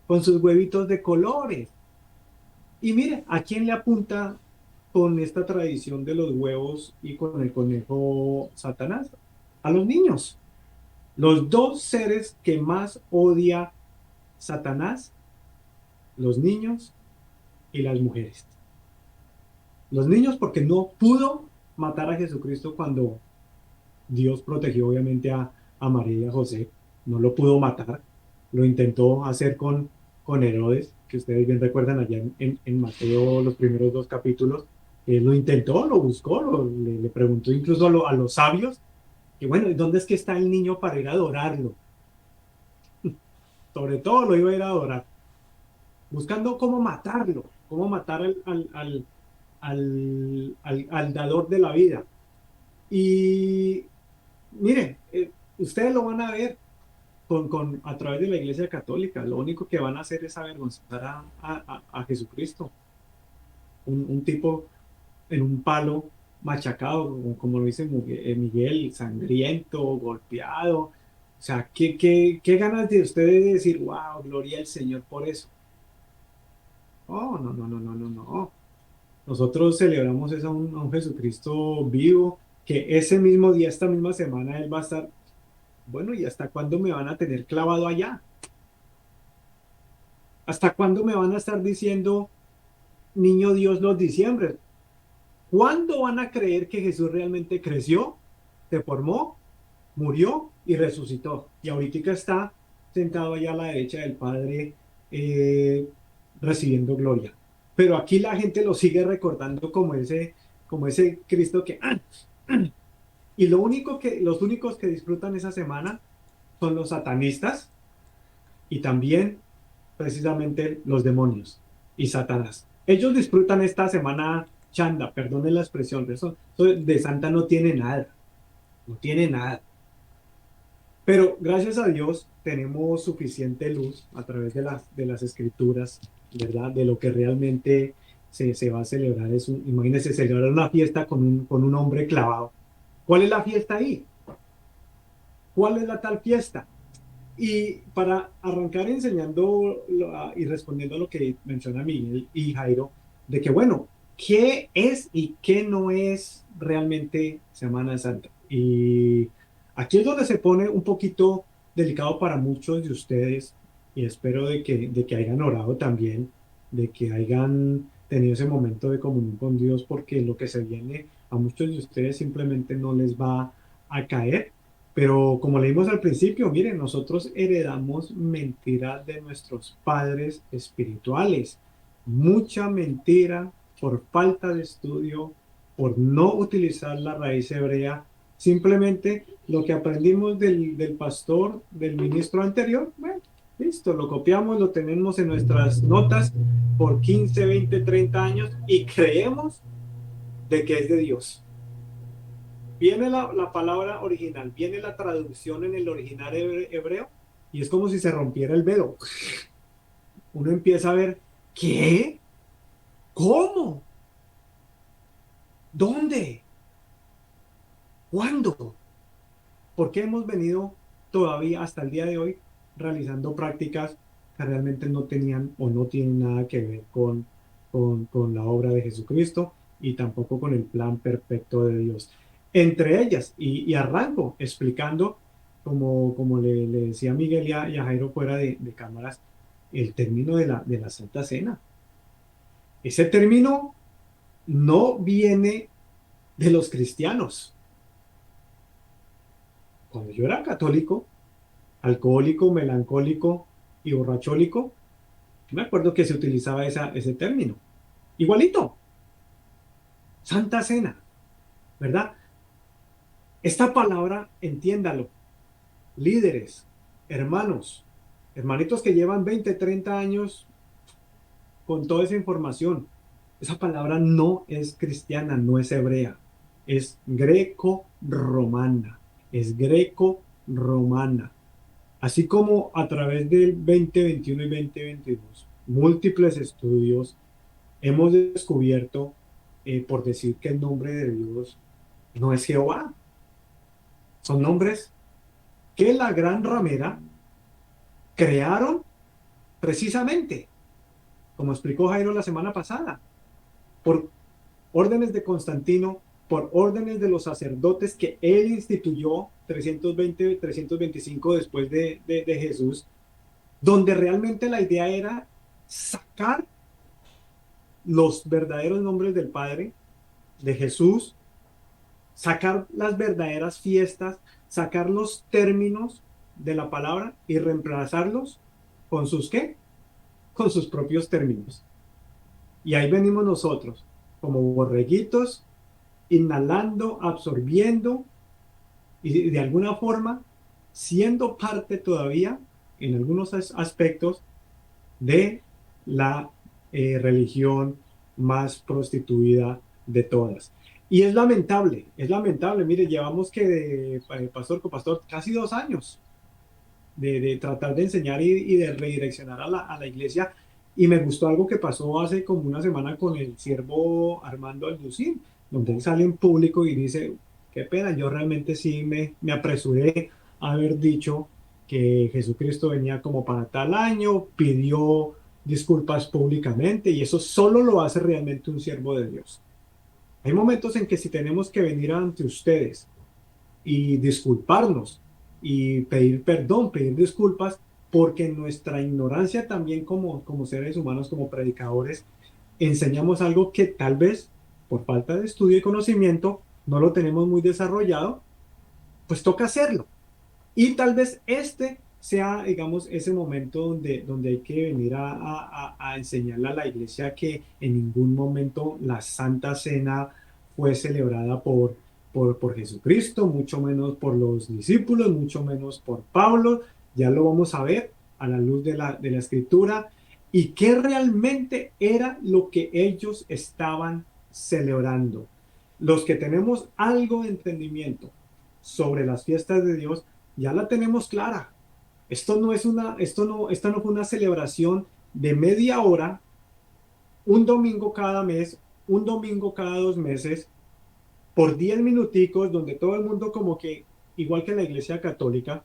Speaker 3: con sus huevitos de colores. Y mire, ¿a quién le apunta con esta tradición de los huevos y con el conejo Satanás? A los niños. Los dos seres que más odia Satanás, los niños y las mujeres. Los niños porque no pudo matar a Jesucristo cuando Dios protegió obviamente a María y a José, no lo pudo matar, lo intentó hacer con Herodes, que ustedes bien recuerdan allá en Mateo los primeros 2 capítulos, lo intentó, lo buscó, le preguntó incluso a los sabios, que bueno, ¿dónde es que está el niño para ir a adorarlo? Sobre todo lo iba a ir a adorar, buscando cómo matarlo, cómo matar al dador de la vida. Y miren, ustedes lo van a ver a través de la Iglesia Católica. Lo único que van a hacer es avergonzar a Jesucristo. Un tipo en un palo machacado, como lo dice Miguel, sangriento, golpeado. O sea, ¿qué ganas de ustedes de decir, wow, gloria al Señor por eso? Oh, no, no, no, no, no, no. Nosotros celebramos es a un Jesucristo vivo, que ese mismo día, esta misma semana, Él va a estar. Bueno, ¿y hasta cuándo me van a tener clavado allá? ¿Hasta cuándo me van a estar diciendo, niño Dios, los diciembres? ¿Cuándo van a creer que Jesús realmente creció, se formó, murió y resucitó? Y ahorita está sentado allá a la derecha del Padre, eh, recibiendo gloria. Pero aquí la gente lo sigue recordando como ese Cristo que... Y los únicos que disfrutan esa semana son los satanistas y también precisamente los demonios y Satanás. Ellos disfrutan esta semana chanda, perdonen la expresión, eso de santa no tiene nada, no tiene nada. Pero gracias a Dios tenemos suficiente luz a través de las escrituras, ¿verdad? De lo que realmente se va a celebrar. Imagínense celebrar una fiesta con un hombre clavado. ¿Cuál es la fiesta ahí? ¿Cuál es la tal fiesta? Y para arrancar enseñando y respondiendo a lo que menciona Miguel y Jairo, de que bueno, ¿qué es y qué no es realmente Semana Santa? Y aquí es donde se pone un poquito delicado para muchos de ustedes y espero de que hayan orado también, de que hayan tenido ese momento de comunión con Dios, porque lo que se viene a muchos de ustedes simplemente no les va a caer. Pero como leímos al principio, miren, nosotros heredamos mentiras de nuestros padres espirituales. Mucha mentira por falta de estudio, por no utilizar la raíz hebrea. Simplemente lo que aprendimos del pastor, del ministro anterior, bueno, listo, lo copiamos, lo tenemos en nuestras notas por 15, 20, 30 años y creemos de que es de Dios. Viene la palabra original, viene la traducción en el original hebreo y es como si se rompiera el velo. Uno empieza a ver, ¿qué? ¿Cómo? ¿Dónde? ¿Cuándo? ¿Por qué hemos venido todavía hasta el día de hoy realizando prácticas que realmente no tenían o no tienen nada que ver con la obra de Jesucristo y tampoco con el plan perfecto de Dios? Entre ellas, y arranco explicando, como le decía a Miguel y a Jairo fuera de cámaras, el término de la Santa Cena. Ese término no viene de los cristianos. Cuando yo era católico, alcohólico, melancólico y borrachólico, me acuerdo que se utilizaba ese término. Igualito, Santa Cena, ¿verdad? Esta palabra, entiéndalo, líderes, hermanos, hermanitos que llevan 20, 30 años con toda esa información, esa palabra no es cristiana, no es hebrea, es greco-romana, es greco romana. Así como a través del 2021 y 2022, múltiples estudios hemos descubierto, por decir que el nombre de Dios no es Jehová, son nombres que la gran ramera crearon precisamente, como explicó Jairo la semana pasada, por órdenes de Constantino, por órdenes de los sacerdotes que él instituyó 320, 325 después de Jesús, donde realmente la idea era sacar los verdaderos nombres del Padre, de Jesús, sacar las verdaderas fiestas, sacar los términos de la palabra y reemplazarlos con sus ¿qué? Con sus propios términos. Y ahí venimos nosotros, como borreguitos, inhalando, absorbiendo y de alguna forma siendo parte todavía, en algunos aspectos, de la religión más prostituida de todas. Y es lamentable, mire, llevamos que, pastor, copastor, casi 2 años de tratar de enseñar y de redireccionar a la iglesia. Y me gustó algo que pasó hace como una semana con el siervo Armando Alducín, donde él sale en público y dice, qué pena, yo realmente sí me apresuré a haber dicho que Jesucristo venía como para tal año, pidió disculpas públicamente y eso solo lo hace realmente un siervo de Dios. Hay momentos en que si tenemos que venir ante ustedes y disculparnos y pedir perdón, pedir disculpas, porque nuestra ignorancia también como seres humanos, como predicadores, enseñamos algo que tal vez por falta de estudio y conocimiento no lo tenemos muy desarrollado, pues toca hacerlo. Y tal vez este sea, digamos, ese momento donde hay que venir a enseñarle a la iglesia que en ningún momento la Santa Cena fue celebrada por Jesucristo, mucho menos por los discípulos, mucho menos por Pablo. Ya lo vamos a ver a la luz de la Escritura. Y qué realmente era lo que ellos estaban celebrando. Los que tenemos algo de entendimiento sobre las fiestas de Dios, ya la tenemos clara. Esta no fue una celebración de media hora, un domingo cada mes, un domingo cada 2 meses, por 10 minuticos, donde todo el mundo como que, igual que en la iglesia católica,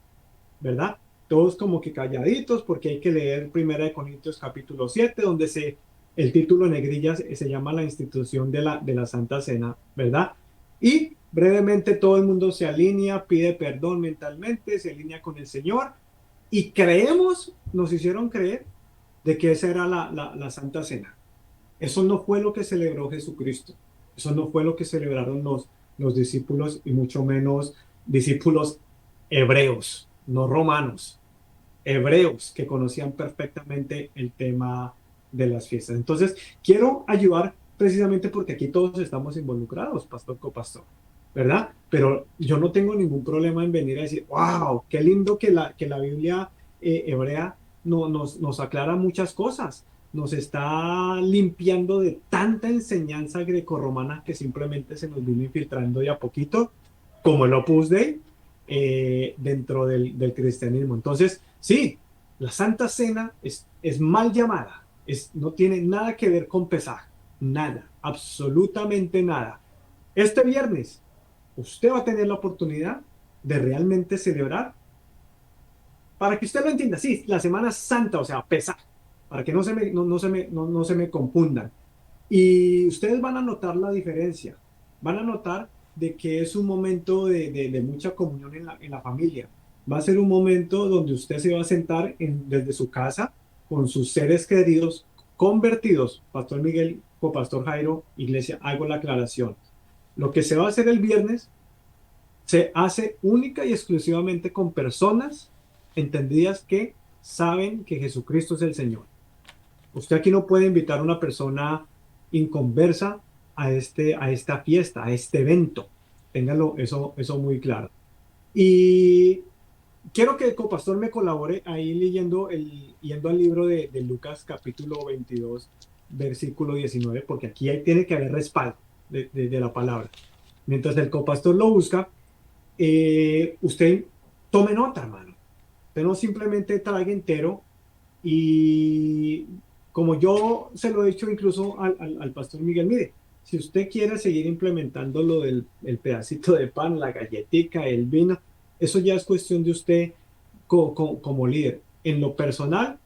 Speaker 3: ¿verdad? Todos como que calladitos porque hay que leer 1 Corintios capítulo 7, donde el título en negrillas se llama la institución de la Santa Cena, ¿verdad? Y brevemente todo el mundo se alinea, pide perdón mentalmente, se alinea con el Señor y nos hicieron creer de que esa era la Santa Cena. Eso no fue lo que celebró Jesucristo. Eso no fue lo que celebraron los discípulos y mucho menos discípulos hebreos, no romanos, hebreos que conocían perfectamente el tema de las fiestas. Entonces, quiero ayudar precisamente porque aquí todos estamos involucrados, pastor copastor, ¿verdad? Pero yo no tengo ningún problema en venir a decir, wow, qué lindo que la Biblia hebrea nos aclara muchas cosas, nos está limpiando de tanta enseñanza grecorromana que simplemente se nos vino infiltrando de a poquito, como el Opus Dei, dentro del cristianismo. Entonces, sí, la Santa Cena es mal llamada, no tiene nada que ver con Pesaj, nada, absolutamente nada. Este viernes, usted va a tener la oportunidad de realmente celebrar, para que usted lo entienda, sí, la Semana Santa, o sea, Pesaj, para que no se me confundan. Y ustedes van a notar la diferencia, van a notar de que es un momento de mucha comunión en la familia. Va a ser un momento donde usted se va a sentar desde su casa con sus seres queridos convertidos. Pastor Miguel o Pastor Jairo, iglesia, hago la aclaración. Lo que se va a hacer el viernes se hace única y exclusivamente con personas entendidas que saben que Jesucristo es el Señor. Usted aquí no puede invitar a una persona inconversa a esta fiesta, a este evento. Téngalo eso muy claro. Y quiero que el copastor me colabore ahí yendo al libro de Lucas capítulo 22, versículo 19, porque aquí tiene que haber respaldo de la palabra. Mientras el copastor lo busca, usted tome nota, hermano. Usted no simplemente traiga entero y como yo se lo he dicho incluso al pastor Miguel, mire, si usted quiere seguir implementando lo del el pedacito de pan, la galletica, el vino, eso ya es cuestión de usted como líder. En lo personal,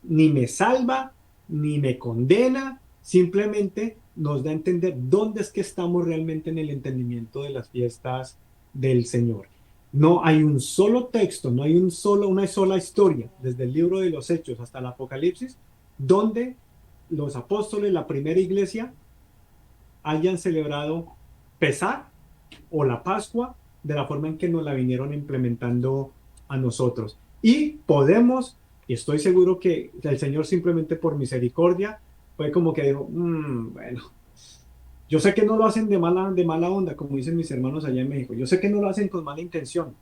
Speaker 3: ni me salva, ni me condena, simplemente nos da a entender dónde es que estamos realmente en el entendimiento de las fiestas del Señor. No hay un solo texto, no hay una sola historia, desde el libro de los Hechos hasta el Apocalipsis, donde los apóstoles, la primera iglesia, hayan celebrado Pesaj o la Pascua de la forma en que nos la vinieron implementando a nosotros. Y podemos, y estoy seguro que el Señor simplemente por misericordia fue como que dijo, bueno, yo sé que no lo hacen de mala onda, como dicen mis hermanos allá en México, yo sé que no lo hacen con mala intención,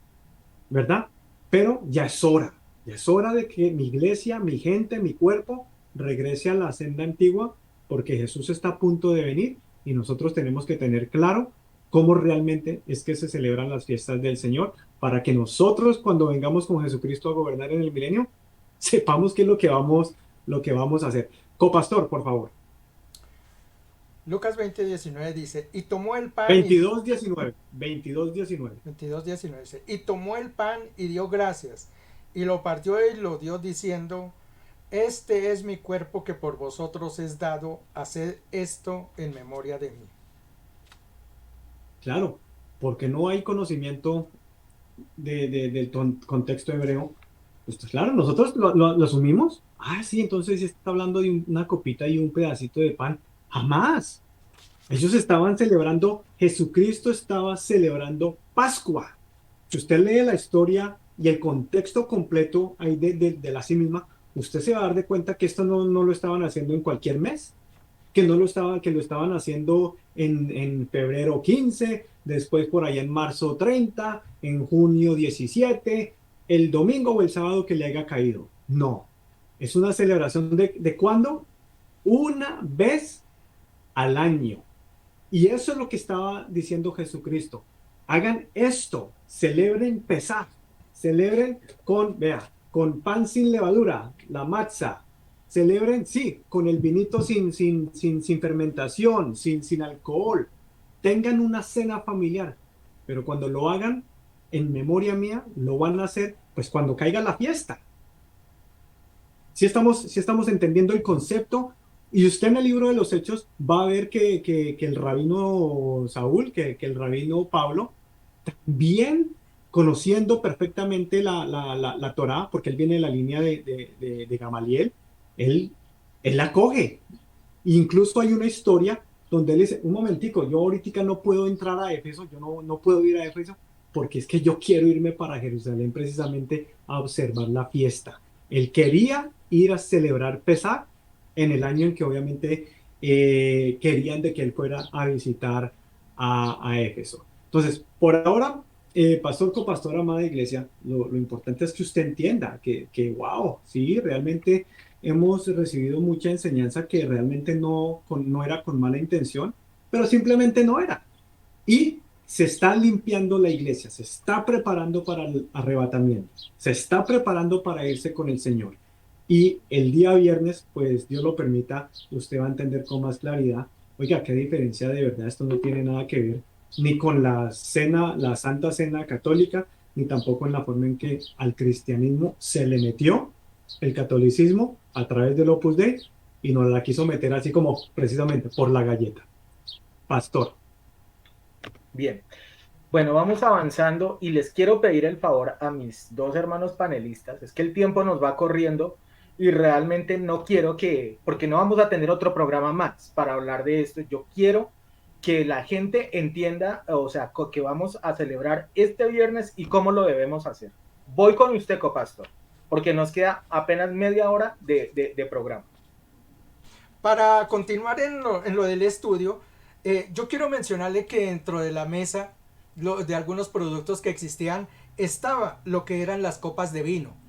Speaker 3: ¿verdad? Pero ya es hora de que mi iglesia, mi gente, mi cuerpo regrese a la senda antigua, porque Jesús está a punto de venir y nosotros tenemos que tener claro cómo realmente es que se celebran las fiestas del Señor, para que nosotros cuando vengamos con Jesucristo a gobernar en el milenio, sepamos qué es lo que vamos a hacer. Copastor, por favor.
Speaker 2: Lucas 20:19 dice, y tomó el pan
Speaker 3: 22:19, 22:19.
Speaker 2: 22:19 dice, y tomó el pan y dio gracias, y lo partió y lo dio diciendo, este es mi cuerpo que por vosotros es dado, haced esto en memoria de mí.
Speaker 3: Claro, porque no hay conocimiento del contexto hebreo. Pues claro, nosotros lo asumimos. Ah, sí, entonces sí está hablando de una copita y un pedacito de pan. Jamás. Ellos estaban celebrando, Jesucristo estaba celebrando Pascua. Si usted lee la historia y el contexto completo ahí de la sí misma, usted se va a dar de cuenta que esto no lo estaban haciendo en cualquier mes, que lo estaban haciendo en febrero 15, después por allá en marzo 30, en junio 17, el domingo o el sábado que le haya caído. No, es una celebración de ¿cuándo? Una vez al año. Y eso es lo que estaba diciendo Jesucristo. Hagan esto, celebren Pesaj, celebren con pan sin levadura, la matzah. Celebren, sí, con el vinito sin fermentación, sin alcohol. Tengan una cena familiar, pero cuando lo hagan en memoria mía, lo van a hacer pues cuando caiga la fiesta. Si estamos entendiendo el concepto. Y usted en el libro de los Hechos va a ver que el rabino Saúl, que el rabino Pablo, bien conociendo perfectamente la Torá, porque él viene de la línea de Gamaliel, él, él la coge. Incluso hay una historia donde él dice, un momentico, yo ahorita no puedo entrar a Éfeso, yo no puedo ir a Éfeso, porque es que yo quiero irme para Jerusalén precisamente a observar la fiesta. Él quería ir a celebrar Pesaj en el año en que obviamente querían de que él fuera a visitar a Éfeso. Entonces, por ahora, pastor, copastor, amada iglesia, lo importante es que usted entienda wow, sí, realmente hemos recibido mucha enseñanza que realmente no era con mala intención, pero simplemente no era. Y se está limpiando la iglesia, se está preparando para el arrebatamiento, se está preparando para irse con el Señor. Y el día viernes, pues Dios lo permita, usted va a entender con más claridad, oiga, qué diferencia de verdad, esto no tiene nada que ver ni con la cena, la Santa Cena Católica, ni tampoco en la forma en que al cristianismo se le metió el catolicismo a través del Opus Dei y nos la quiso meter así como precisamente por la galleta. Pastor.
Speaker 1: Bien, bueno, vamos avanzando y les quiero pedir el favor a mis dos hermanos panelistas, es que el tiempo nos va corriendo y realmente no quiero porque no vamos a tener otro programa más para hablar de esto, yo quiero que la gente entienda, o sea, que vamos a celebrar este viernes y cómo lo debemos hacer. Voy con usted, copastor, porque nos queda apenas media hora de programa.
Speaker 2: Para continuar en lo del estudio, yo quiero mencionarle que dentro de la mesa de algunos productos que existían estaba lo que eran las copas de vino.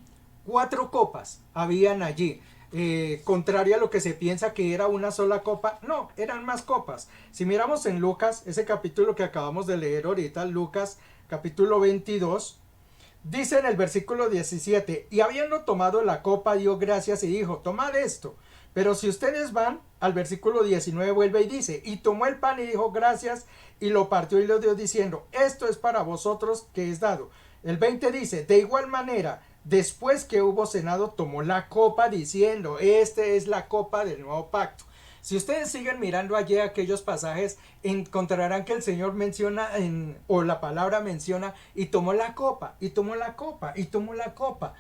Speaker 2: 4 copas habían allí. Contrario a lo que se piensa que era una sola copa, no, eran más copas. Si miramos en Lucas, ese capítulo que acabamos de leer ahorita, Lucas capítulo 22, Dice en el versículo 17, y habiendo tomado la copa, dio gracias y dijo, tomad esto. Pero si ustedes van al versículo 19, vuelve y dice, y tomó el pan y dijo gracias, y lo partió y lo dio diciendo, esto es para vosotros que es dado. El 20 dice, de igual manera, después que hubo cenado, tomó la copa diciendo, esta es la copa del nuevo pacto. Si ustedes siguen mirando allí aquellos pasajes, encontrarán que el Señor menciona, o la palabra menciona, y tomó la copa, y tomó la copa, y tomó la copa.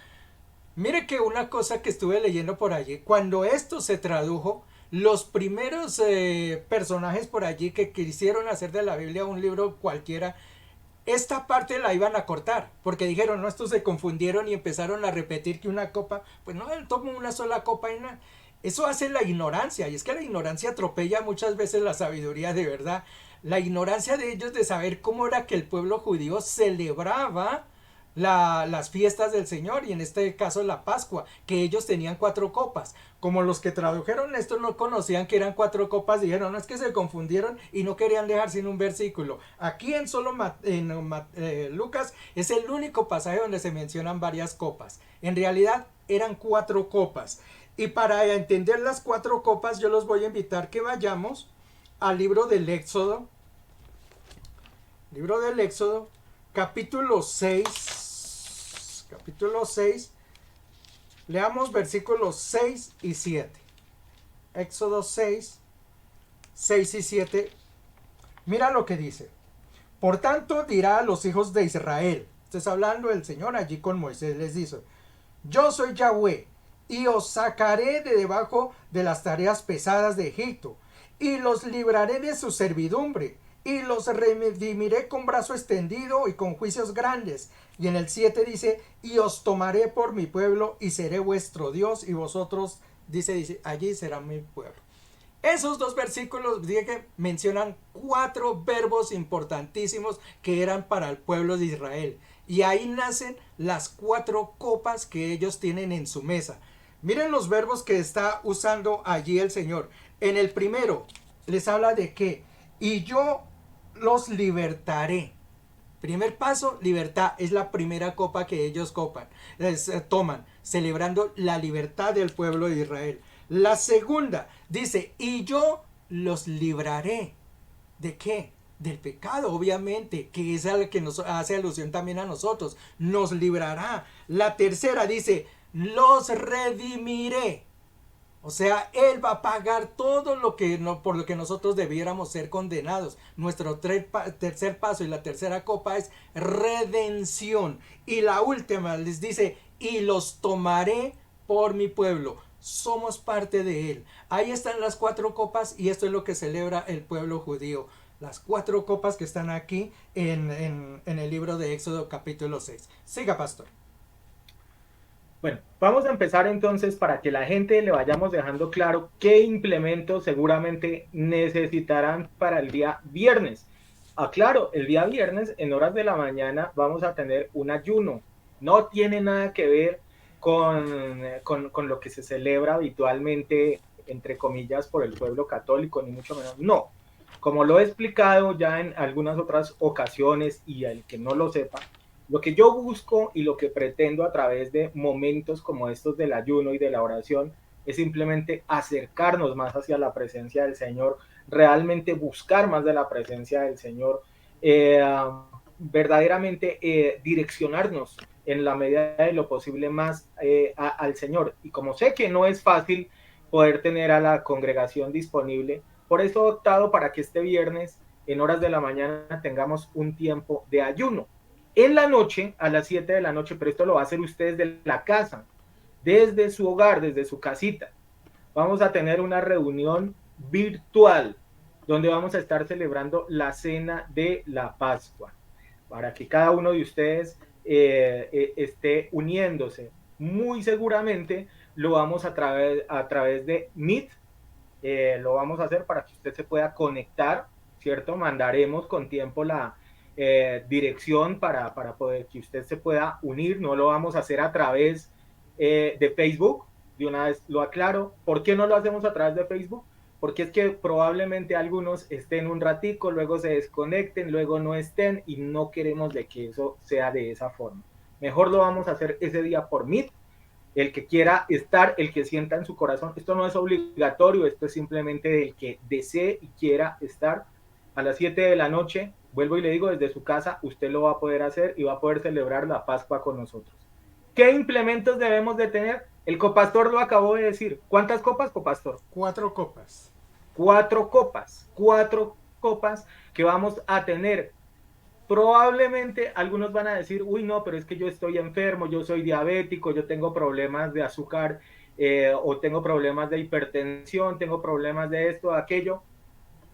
Speaker 2: Mire que una cosa que estuve leyendo por allí, cuando esto se tradujo, los primeros personajes por allí que quisieron hacer de la Biblia un libro cualquiera, esta parte la iban a cortar, porque dijeron, no, estos se confundieron y empezaron a repetir que una copa, pues no, él toma una sola copa y nada. Eso hace la ignorancia, y es que la ignorancia atropella muchas veces la sabiduría de verdad. La ignorancia de ellos de saber cómo era que el pueblo judío celebraba las fiestas del Señor, y en este caso la Pascua, que ellos tenían 4 copas. Como los que tradujeron esto no conocían que eran 4 copas, dijeron, no, es que se confundieron y no querían dejar sin un versículo. Aquí en solo Lucas es el único pasaje donde se mencionan varias copas. En realidad eran 4 copas. Y para entender las 4 copas, yo los voy a invitar que vayamos al libro del Éxodo. Libro del Éxodo, capítulo 6. Capítulo 6. Leamos versículos 6 y 7. Éxodo 6, 6 y 7. Mira lo que dice. Por tanto dirá a los hijos de Israel. Estás hablando el Señor allí con Moisés. Les dice, yo soy Yahweh, y os sacaré de debajo de las tareas pesadas de Egipto, y los libraré de su servidumbre, y los redimiré con brazo extendido y con juicios grandes. Y en el 7 dice, y os tomaré por mi pueblo, y seré vuestro Dios, y vosotros, dice, allí será mi pueblo. Esos 2 versículos que mencionan 4 verbos importantísimos que eran para el pueblo de Israel. Y ahí nacen las 4 copas que ellos tienen en su mesa. Miren los verbos que está usando allí el Señor. En el primero les habla de que, y yo los libertaré. Primer paso, libertad, es la primera copa que ellos toman, celebrando la libertad del pueblo de Israel. La segunda dice, y yo los libraré. ¿De qué? Del pecado, obviamente, que es al que nos hace alusión también a nosotros. Nos librará. La tercera dice, los redimiré. O sea, Él va a pagar todo lo que por lo que nosotros debiéramos ser condenados. Nuestro tercer paso y la tercera copa es redención. Y la última les dice, y los tomaré por mi pueblo. Somos parte de Él. Ahí están las 4 copas, y esto es lo que celebra el pueblo judío. Las 4 copas que están aquí en el libro de Éxodo capítulo 6. Siga, pastor.
Speaker 1: Bueno, vamos a empezar entonces para que la gente le vayamos dejando claro qué implementos seguramente necesitarán para el día viernes. Claro, el día viernes en horas de la mañana vamos a tener un ayuno. No tiene nada que ver con lo que se celebra habitualmente, entre comillas, por el pueblo católico, ni mucho menos. No, como lo he explicado ya en algunas otras ocasiones, y al que no lo sepa, lo que yo busco y lo que pretendo a través de momentos como estos del ayuno y de la oración es simplemente acercarnos más hacia la presencia del Señor, realmente buscar más de la presencia del Señor, verdaderamente direccionarnos en la medida de lo posible más al Señor. Y como sé que no es fácil poder tener a la congregación disponible, por eso he optado para que este viernes en horas de la mañana tengamos un tiempo de ayuno. En la noche, a las 7 de la noche, pero esto lo va a hacer ustedes de la casa, desde su hogar, desde su casita. Vamos a tener una reunión virtual donde vamos a estar celebrando la cena de la Pascua, para que cada uno de ustedes esté uniéndose. Muy seguramente lo vamos a través de Meet, lo vamos a hacer para que usted se pueda conectar, ¿cierto? Mandaremos con tiempo la dirección para poder que usted se pueda unir. No lo vamos a hacer a través de Facebook, de una vez lo aclaro. ¿Por qué no lo hacemos a través de Facebook? Porque es que probablemente algunos estén un ratico, luego se desconecten, luego no estén, y no queremos de que eso sea de esa forma. Mejor lo vamos a hacer ese día por Meet. El que quiera estar, el que sienta en su corazón, esto no es obligatorio, esto es simplemente el que desee y quiera estar a las 7 de la noche, vuelvo y le digo, desde su casa, usted lo va a poder hacer y va a poder celebrar la Pascua con nosotros. ¿Qué implementos debemos de tener? El copastor lo acabó de decir. ¿Cuántas copas, copastor?
Speaker 2: 4 copas.
Speaker 1: 4 copas que vamos a tener. Probablemente algunos van a decir, uy, no, pero es que yo estoy enfermo, yo soy diabético, yo tengo problemas de azúcar, o tengo problemas de hipertensión, tengo problemas de esto, de aquello.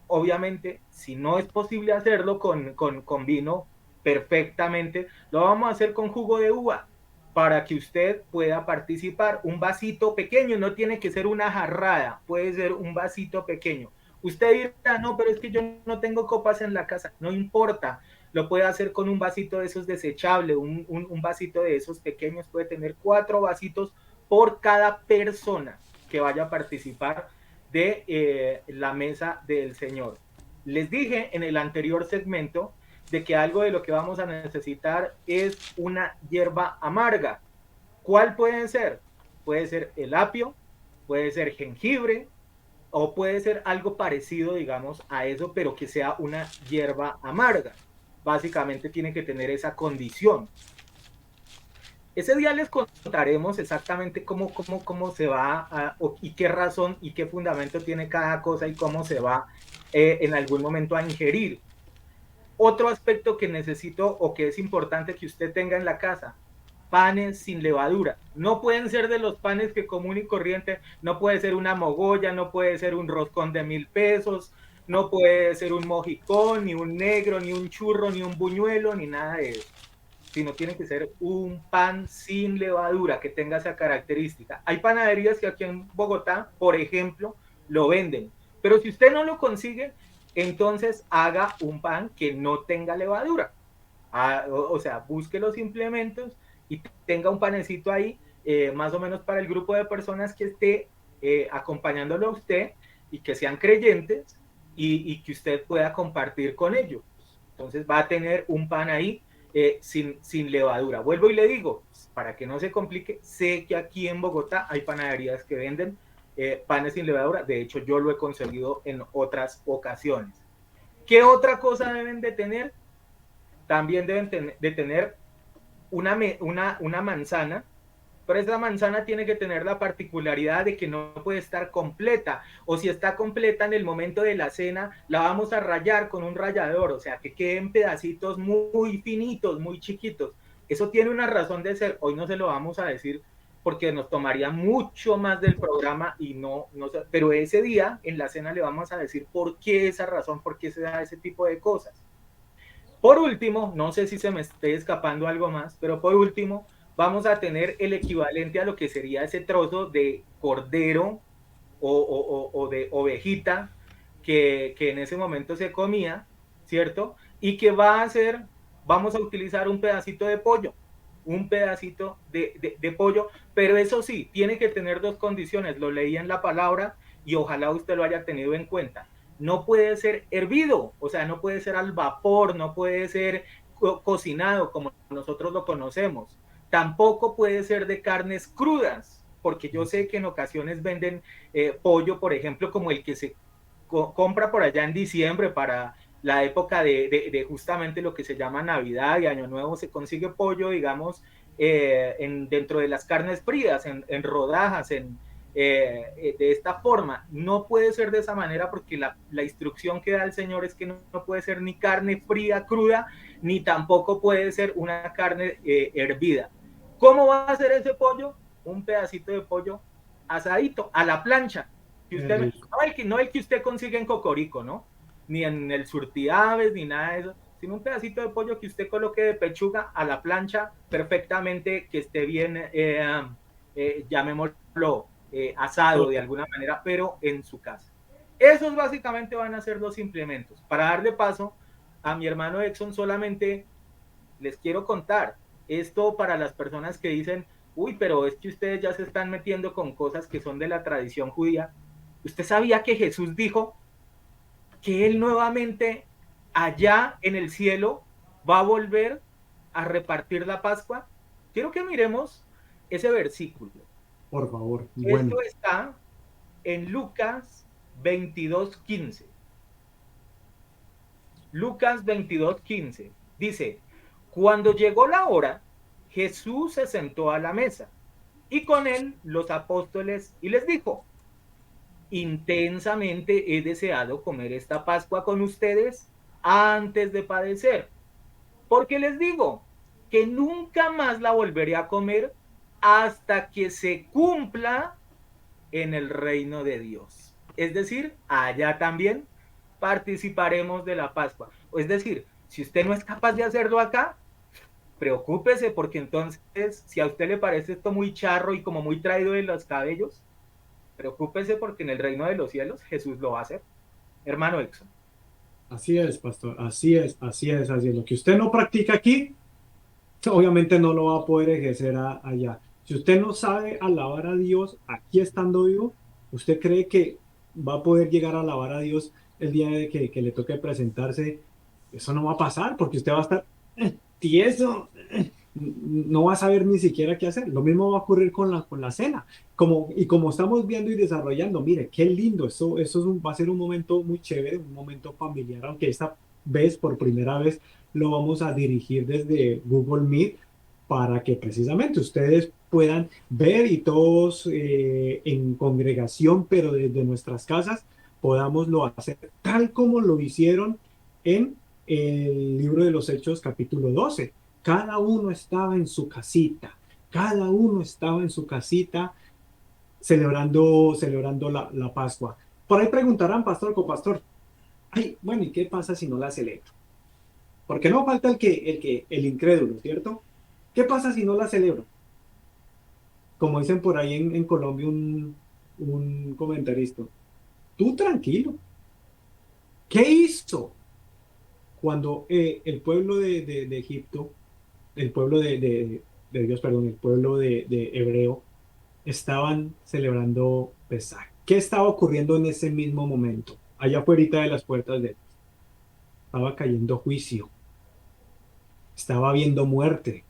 Speaker 1: Obviamente, si no es posible hacerlo con vino, perfectamente, lo vamos a hacer con jugo de uva para que usted pueda participar. Un vasito pequeño, no tiene que ser una jarrada, puede ser un vasito pequeño. Usted dirá, no, pero es que yo no tengo copas en la casa, no importa, lo puede hacer con un vasito de esos desechable, un vasito de esos pequeños, puede tener 4 vasitos por cada persona que vaya a participar de la mesa del Señor. Les dije en el anterior segmento de que algo de lo que vamos a necesitar es una hierba amarga. ¿Cuál puede ser? Puede ser el apio, puede ser jengibre, o puede ser algo parecido, digamos, a eso, pero que sea una hierba amarga. Básicamente tiene que tener esa condición. Ese día les contaremos exactamente cómo se va y qué razón y qué fundamento tiene cada cosa y cómo se va en algún momento a ingerir. Otro aspecto que necesito o que es importante que usted tenga en la casa: panes sin levadura. No pueden ser de los panes que común y corriente, no puede ser una mogolla, no puede ser un roscón de 1.000 pesos, no puede ser un mojicón, ni un negro, ni un churro, ni un buñuelo, ni nada de eso, sino tiene que ser un pan sin levadura que tenga esa característica. Hay panaderías que aquí en Bogotá, por ejemplo, lo venden, pero si usted no lo consigue, entonces haga un pan que no tenga levadura. O sea, busque los implementos y tenga un panecito ahí, más o menos para el grupo de personas que esté acompañándolo a usted y que sean creyentes y que usted pueda compartir con ellos. Entonces va a tener un pan ahí sin levadura. Vuelvo y le digo, para que no se complique, sé que aquí en Bogotá hay panaderías que venden panes sin levadura. De hecho, yo lo he conseguido en otras ocasiones. ¿Qué otra cosa deben de tener? También deben de tener una manzana, pero esa manzana tiene que tener la particularidad de que no puede estar completa, o si está completa en el momento de la cena, la vamos a rayar con un rallador, o sea, que queden pedacitos muy finitos, muy chiquitos. Eso tiene una razón de ser, hoy no se lo vamos a decir porque nos tomaría mucho más del programa y no, pero ese día en la cena le vamos a decir por qué esa razón, por qué se da ese tipo de cosas. Por último, no sé si se me esté escapando algo más, pero por último, vamos a tener el equivalente a lo que sería ese trozo de cordero o de ovejita que en ese momento se comía, ¿cierto? Y que vamos a utilizar un pedacito de pollo, un pedacito de pollo, pero eso sí, tiene que tener 2 condiciones, lo leí en la palabra y ojalá usted lo haya tenido en cuenta. No puede ser hervido, o sea, no puede ser al vapor, no puede ser cocinado como nosotros lo conocemos. Tampoco puede ser de carnes crudas, porque yo sé que en ocasiones venden pollo, por ejemplo, como el que se compra por allá en diciembre para la época de justamente lo que se llama Navidad y Año Nuevo, se consigue pollo, digamos, dentro de las carnes frías, en rodajas, de esta forma. No puede ser de esa manera porque la instrucción que da el Señor es que no puede ser ni carne fría, cruda, ni tampoco puede ser una carne hervida. ¿Cómo va a ser ese pollo? Un pedacito de pollo asadito, a la plancha. Que usted, no el que usted consigue en Cocorico, ¿no? Ni en el surtiaves, ni nada de eso, sino un pedacito de pollo que usted coloque de pechuga a la plancha perfectamente, que esté bien, llamémoslo, asado de alguna manera, pero en su casa. Esos básicamente van a ser los implementos. Para darle paso a mi hermano Exxon, solamente les quiero contar esto para las personas que dicen, uy, pero es que ustedes ya se están metiendo con cosas que son de la tradición judía. ¿Usted sabía que Jesús dijo que él nuevamente allá en el cielo va a volver a repartir la Pascua? quiero que miremos ese versículo.
Speaker 3: Por favor, bueno.
Speaker 1: Esto está en Lucas 22:15. Lucas 22:15 dice, cuando llegó la hora, Jesús se sentó a la mesa y con él los apóstoles y les dijo, intensamente he deseado comer esta Pascua con ustedes antes de padecer, porque les digo que nunca más la volveré a comer hasta que se cumpla en el reino de Dios. Es decir, allá también participaremos de la Pascua. Es decir, si usted no es capaz de hacerlo acá, preocúpese porque entonces, si a usted le parece esto muy charro y como muy traído de los cabellos, preocúpese porque en el reino de los cielos Jesús lo va a hacer. Hermano Exxon.
Speaker 3: Así es, pastor, así es. Lo que usted no practica aquí, obviamente no lo va a poder ejercer allá. Si usted no sabe alabar a Dios aquí estando vivo, ¿usted cree que va a poder llegar a alabar a Dios el día de que le toque presentarse? Eso no va a pasar porque usted va a estar tieso, no va a saber ni siquiera qué hacer. Lo mismo va a ocurrir con la cena. Como estamos viendo y desarrollando, mire, qué lindo, va a ser un momento muy chévere, un momento familiar, aunque esta vez, por primera vez, lo vamos a dirigir desde Google Meet para que precisamente ustedes puedan ver y todos en congregación, pero desde nuestras casas, podamoslo hacer tal como lo hicieron en el libro de los Hechos capítulo 12. Cada uno estaba en su casita, cada uno estaba en su casita celebrando la Pascua. Por ahí preguntarán, pastor, copastor, ay, bueno, ¿y qué pasa si no la celebro? Porque no falta el incrédulo, ¿cierto? ¿Qué pasa si no la celebro? Como dicen por ahí en Colombia un comentarista, tú tranquilo. ¿Qué hizo cuando el pueblo de Egipto, el pueblo de Dios, perdón, el pueblo de Hebreo, estaban celebrando Pesaj? ¿Qué estaba ocurriendo en ese mismo momento? Allá afuera de las puertas de Dios. Estaba cayendo juicio, estaba habiendo muerte,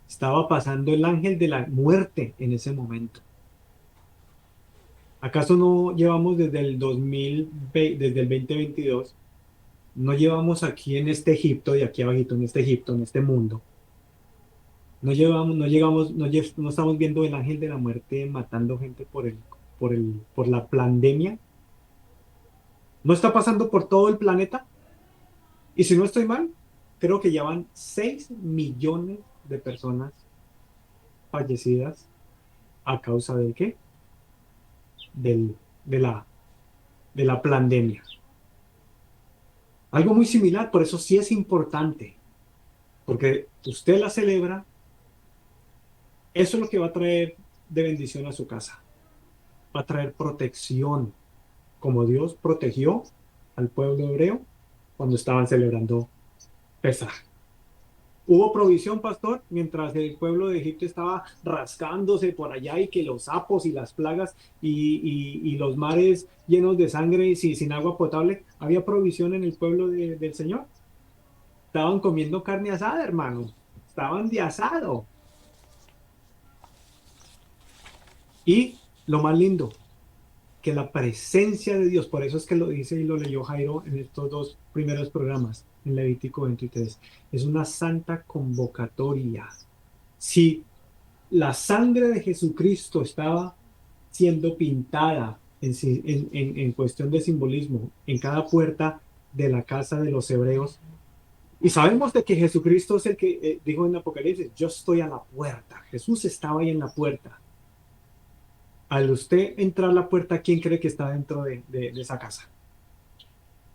Speaker 3: estaba pasando el ángel de la muerte en ese momento. ¿Acaso no llevamos desde el 2020, desde el 2022, no llevamos aquí en este Egipto, de aquí abajito, en este Egipto, en este mundo, no llevamos, no llegamos, no estamos viendo el ángel de la muerte matando gente por la pandemia? ¿No está pasando por todo el planeta? Y si no estoy mal, creo que ya van 6 millones de personas fallecidas a causa del qué? Del, de la pandemia. Algo muy similar, por eso sí es importante, porque usted la celebra, eso es lo que va a traer de bendición a su casa. Va a traer protección, como Dios protegió al pueblo hebreo cuando estaban celebrando Pesaj. Hubo provisión, pastor, mientras el pueblo de Egipto estaba rascándose por allá y que los sapos y las plagas y los mares llenos de sangre y sin agua potable, había provisión en el pueblo del Señor. Estaban comiendo carne asada, hermano. Estaban de asado. Y lo más lindo, que la presencia de Dios, por eso es que lo dice y lo leyó Jairo en estos dos primeros programas, en Levítico 23, es una santa convocatoria. Si la sangre de Jesucristo estaba siendo pintada en cuestión de simbolismo en cada puerta de la casa de los hebreos, y sabemos de que Jesucristo es el que dijo en Apocalipsis, yo estoy a la puerta. Jesús estaba ahí en la puerta. Al usted entrar a la puerta, ¿quién cree que está dentro de esa casa?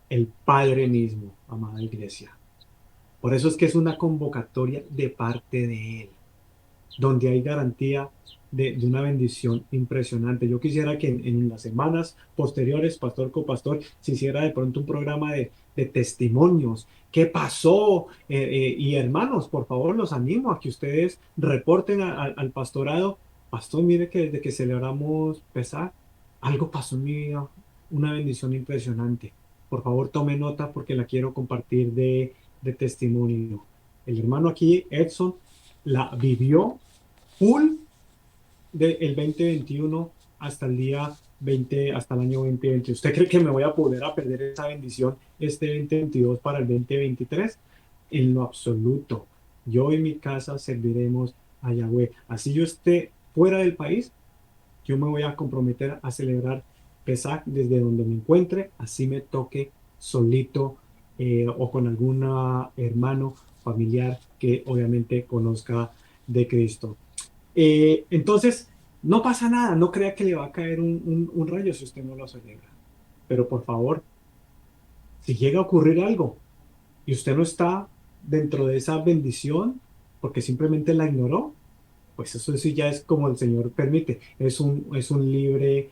Speaker 3: El Padre mismo, amada iglesia. Por eso es que es una convocatoria de parte de Él, donde hay garantía de una bendición impresionante. Yo quisiera que en las semanas posteriores, pastor copastor, se hiciera de pronto un programa de testimonios. ¿Qué pasó? Y hermanos, por favor, los animo a que ustedes reporten al pastorado. Pastor, mire que desde que celebramos Pesaj, algo pasó en mi vida, una bendición impresionante. Por favor, tome nota porque la quiero compartir de testimonio. El hermano aquí, Edson, la vivió full del 2021 hasta el día 20, hasta el año 2020. ¿Usted cree que me voy a poder a perder esa bendición este 2022 para el 2023? En lo absoluto. Yo y mi casa serviremos a Yahweh. Así yo esté fuera del país, yo me voy a comprometer a celebrar Pesaj desde donde me encuentre, así me toque solito o con algún hermano familiar que obviamente conozca de Cristo. Entonces, no pasa nada, no crea que le va a caer un rayo si usted no lo celebra. Pero por favor, si llega a ocurrir algo y usted no está dentro de esa bendición porque simplemente la ignoró, pues eso sí ya es como el Señor permite, es un libre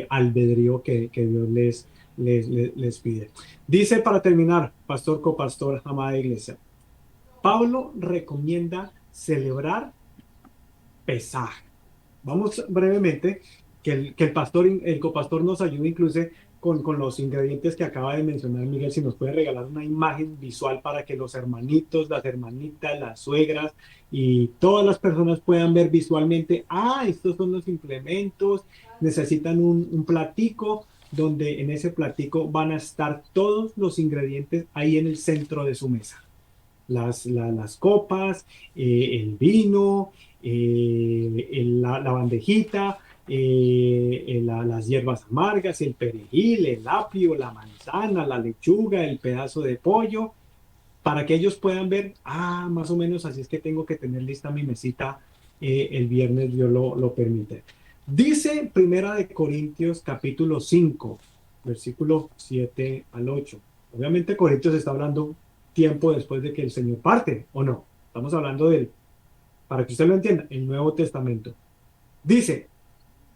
Speaker 3: albedrío que Dios les pide. Dice para terminar, pastor, copastor, amada iglesia, Pablo recomienda celebrar Pesaj. Vamos brevemente, que el copastor nos ayude incluso con los ingredientes que acaba de mencionar Miguel, si nos puede regalar una imagen visual para que los hermanitos, las hermanitas, las suegras y todas las personas puedan ver visualmente, estos son los implementos, necesitan un platico, donde en ese platico van a estar todos los ingredientes ahí en el centro de su mesa. Las copas, el vino, la bandejita, las hierbas amargas, el perejil, el apio, la manzana, la lechuga, el pedazo de pollo, para que ellos puedan ver, más o menos así es que tengo que tener lista mi mesita el viernes, Dios lo permite. Dice Primera de Corintios capítulo 5, versículo 7 al 8. Obviamente Corintios está hablando tiempo después de que el Señor parte, ¿o no? Estamos hablando para que usted lo entienda, el Nuevo Testamento. Dice,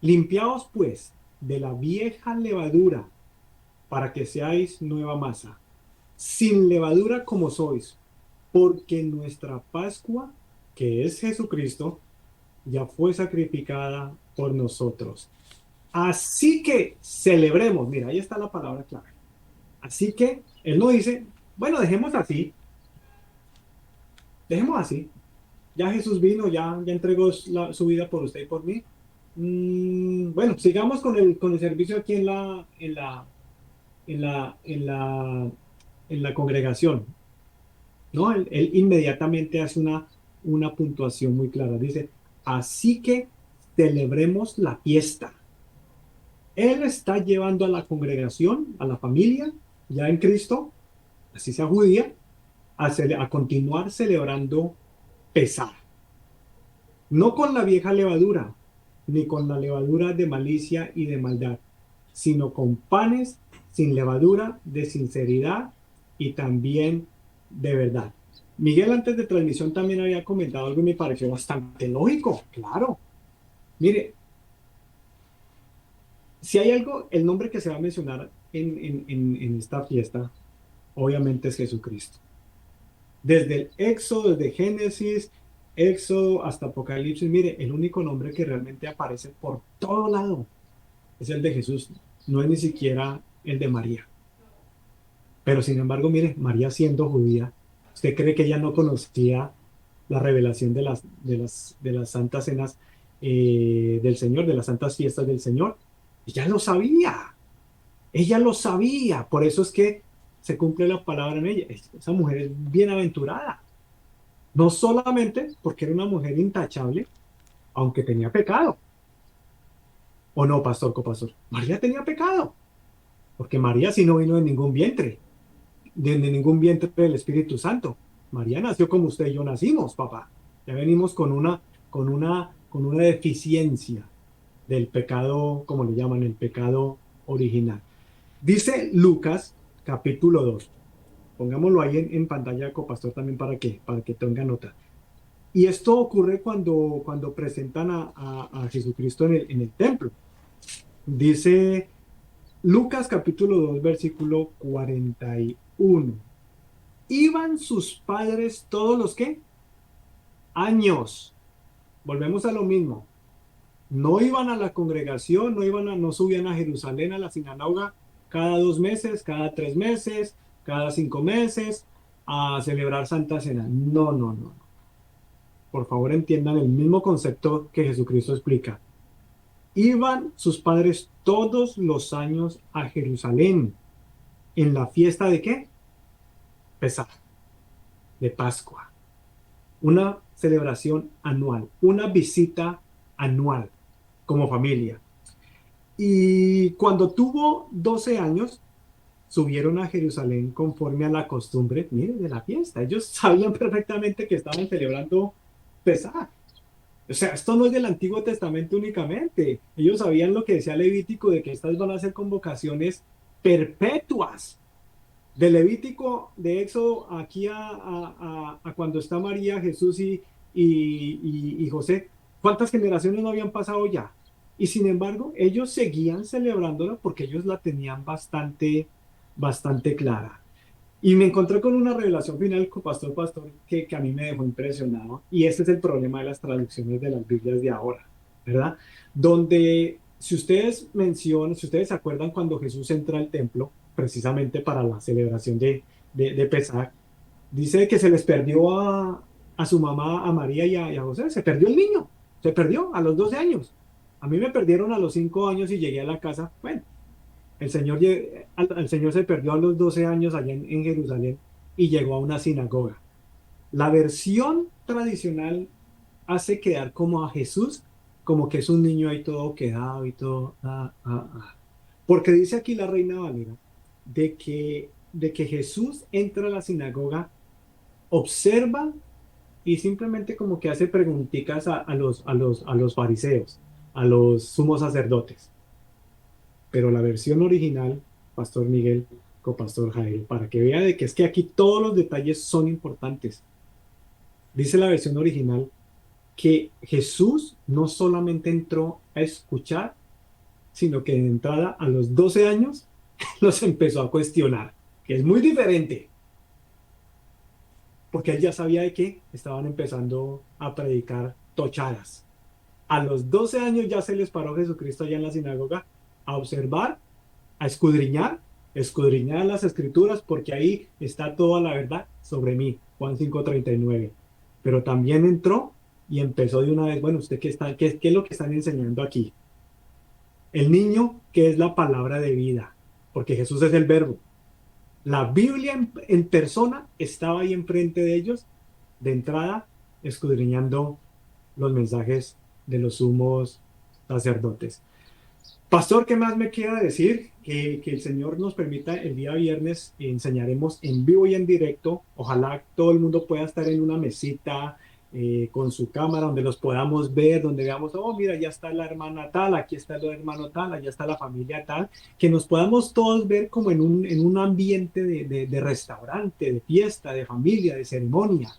Speaker 3: limpiaos pues de la vieja levadura para que seáis nueva masa, sin levadura como sois, porque nuestra Pascua, que es Jesucristo, ya fue sacrificada por nosotros. Así que celebremos, mira, ahí está la palabra clave. Así que él no dice, bueno, dejemos así. Ya Jesús vino, ya entregó su vida por usted y por mí. Bueno, sigamos con el servicio aquí en la congregación. ¿No? Él inmediatamente hace una puntuación muy clara. Dice, así que celebremos la fiesta. Él está llevando a la congregación, a la familia, ya en Cristo, así sea judía, a continuar celebrando Pesaj. No con la vieja levadura, ni con la levadura de malicia y de maldad, sino con panes sin levadura, de sinceridad y también de verdad. Miguel antes de transmisión también había comentado algo y me pareció bastante lógico, claro. Mire, si hay algo, el nombre que se va a mencionar en esta fiesta, obviamente es Jesucristo. Desde el Éxodo, desde Génesis, Éxodo hasta Apocalipsis, mire, el único nombre que realmente aparece por todo lado es el de Jesús, no es ni siquiera el de María. Pero sin embargo, mire, María siendo judía, ¿usted cree que ella no conocía la revelación de las santas cenas del Señor, de las santas fiestas del Señor? Ella lo sabía, por eso es que se cumple la palabra en ella. Esa mujer es bienaventurada, no solamente porque era una mujer intachable, aunque tenía pecado. ¿O no, pastor, copastor? María tenía pecado, porque María sí no vino de ningún vientre, de ningún vientre del Espíritu Santo. María nació como usted y yo nacimos, papá. Ya venimos con una deficiencia del pecado, como le llaman, el pecado original. Dice Lucas, capítulo 2. Pongámoslo ahí en pantalla, copastor, también para que tenga nota. Y esto ocurre cuando presentan a Jesucristo en el templo. Dice Lucas capítulo 2, versículo 41. Iban sus padres todos los ¿qué? Años. Volvemos a lo mismo. No iban a la congregación, no subían a Jerusalén a la sinagoga cada 2 meses, cada 3 meses, cada 5 meses a celebrar Santa Cena. No. por favor entiendan el mismo concepto que Jesucristo explica. Iban sus padres todos los años a Jerusalén en la fiesta de ¿qué? Pesaj, de Pascua. Una celebración anual, una visita anual como familia. Y cuando tuvo 12 años, subieron a Jerusalén conforme a la costumbre, mire, de la fiesta. Ellos sabían perfectamente que estaban celebrando Pesaj. O sea, esto no es del Antiguo Testamento únicamente. Ellos sabían lo que decía Levítico, de que estas van a ser convocaciones perpetuas. De Levítico, de Éxodo, aquí a cuando está María, Jesús y José, ¿cuántas generaciones no habían pasado ya? Y sin embargo, ellos seguían celebrándola porque ellos la tenían bastante clara. Y me encontré con una revelación final, pastor, que a mí me dejó impresionado. Y ese es el problema de las traducciones de las Biblias de ahora, ¿verdad? Donde, si ustedes mencionan, si ustedes se acuerdan cuando Jesús entra al templo, precisamente para la celebración de Pesaj, dice que se les perdió a su mamá, a María y a José. Se perdió el niño, se perdió a los 12 años. A mí me perdieron a los 5 años y llegué a la casa. Bueno, el Señor se perdió a los 12 años allá en Jerusalén y llegó a una sinagoga. La versión tradicional hace quedar como a Jesús, como que es un niño ahí todo quedado y todo. Porque dice aquí la Reina Valera de que Jesús entra a la sinagoga, observa y simplemente como que hace preguntitas a los fariseos, a los sumos sacerdotes. Pero la versión original, Pastor Miguel, Copastor Jael, para que vea de que es que aquí todos los detalles son importantes. Dice la versión original que Jesús no solamente entró a escuchar, sino que de entrada a los 12 años los empezó a cuestionar, que es muy diferente, porque él ya sabía de que estaban empezando a predicar tochadas. A los 12 años ya se les paró Jesucristo allá en la sinagoga a observar, a escudriñar las escrituras, porque ahí está toda la verdad sobre mí, Juan 5:39. Pero también entró y empezó de una vez, bueno, ¿usted qué es lo que están enseñando aquí? El niño, que es la palabra de vida, porque Jesús es el verbo. La Biblia en persona estaba ahí enfrente de ellos, de entrada, escudriñando los mensajes de los sumos sacerdotes. Pastor, ¿qué más me queda decir? Que el Señor nos permita el día viernes, enseñaremos en vivo y en directo. Ojalá todo el mundo pueda estar en una mesita con su cámara, donde los podamos ver, donde veamos, oh, mira, ya está la hermana tal, aquí está el hermano tal, allá está la familia tal, que nos podamos todos ver como en un ambiente de restaurante, de fiesta, de familia, de ceremonia,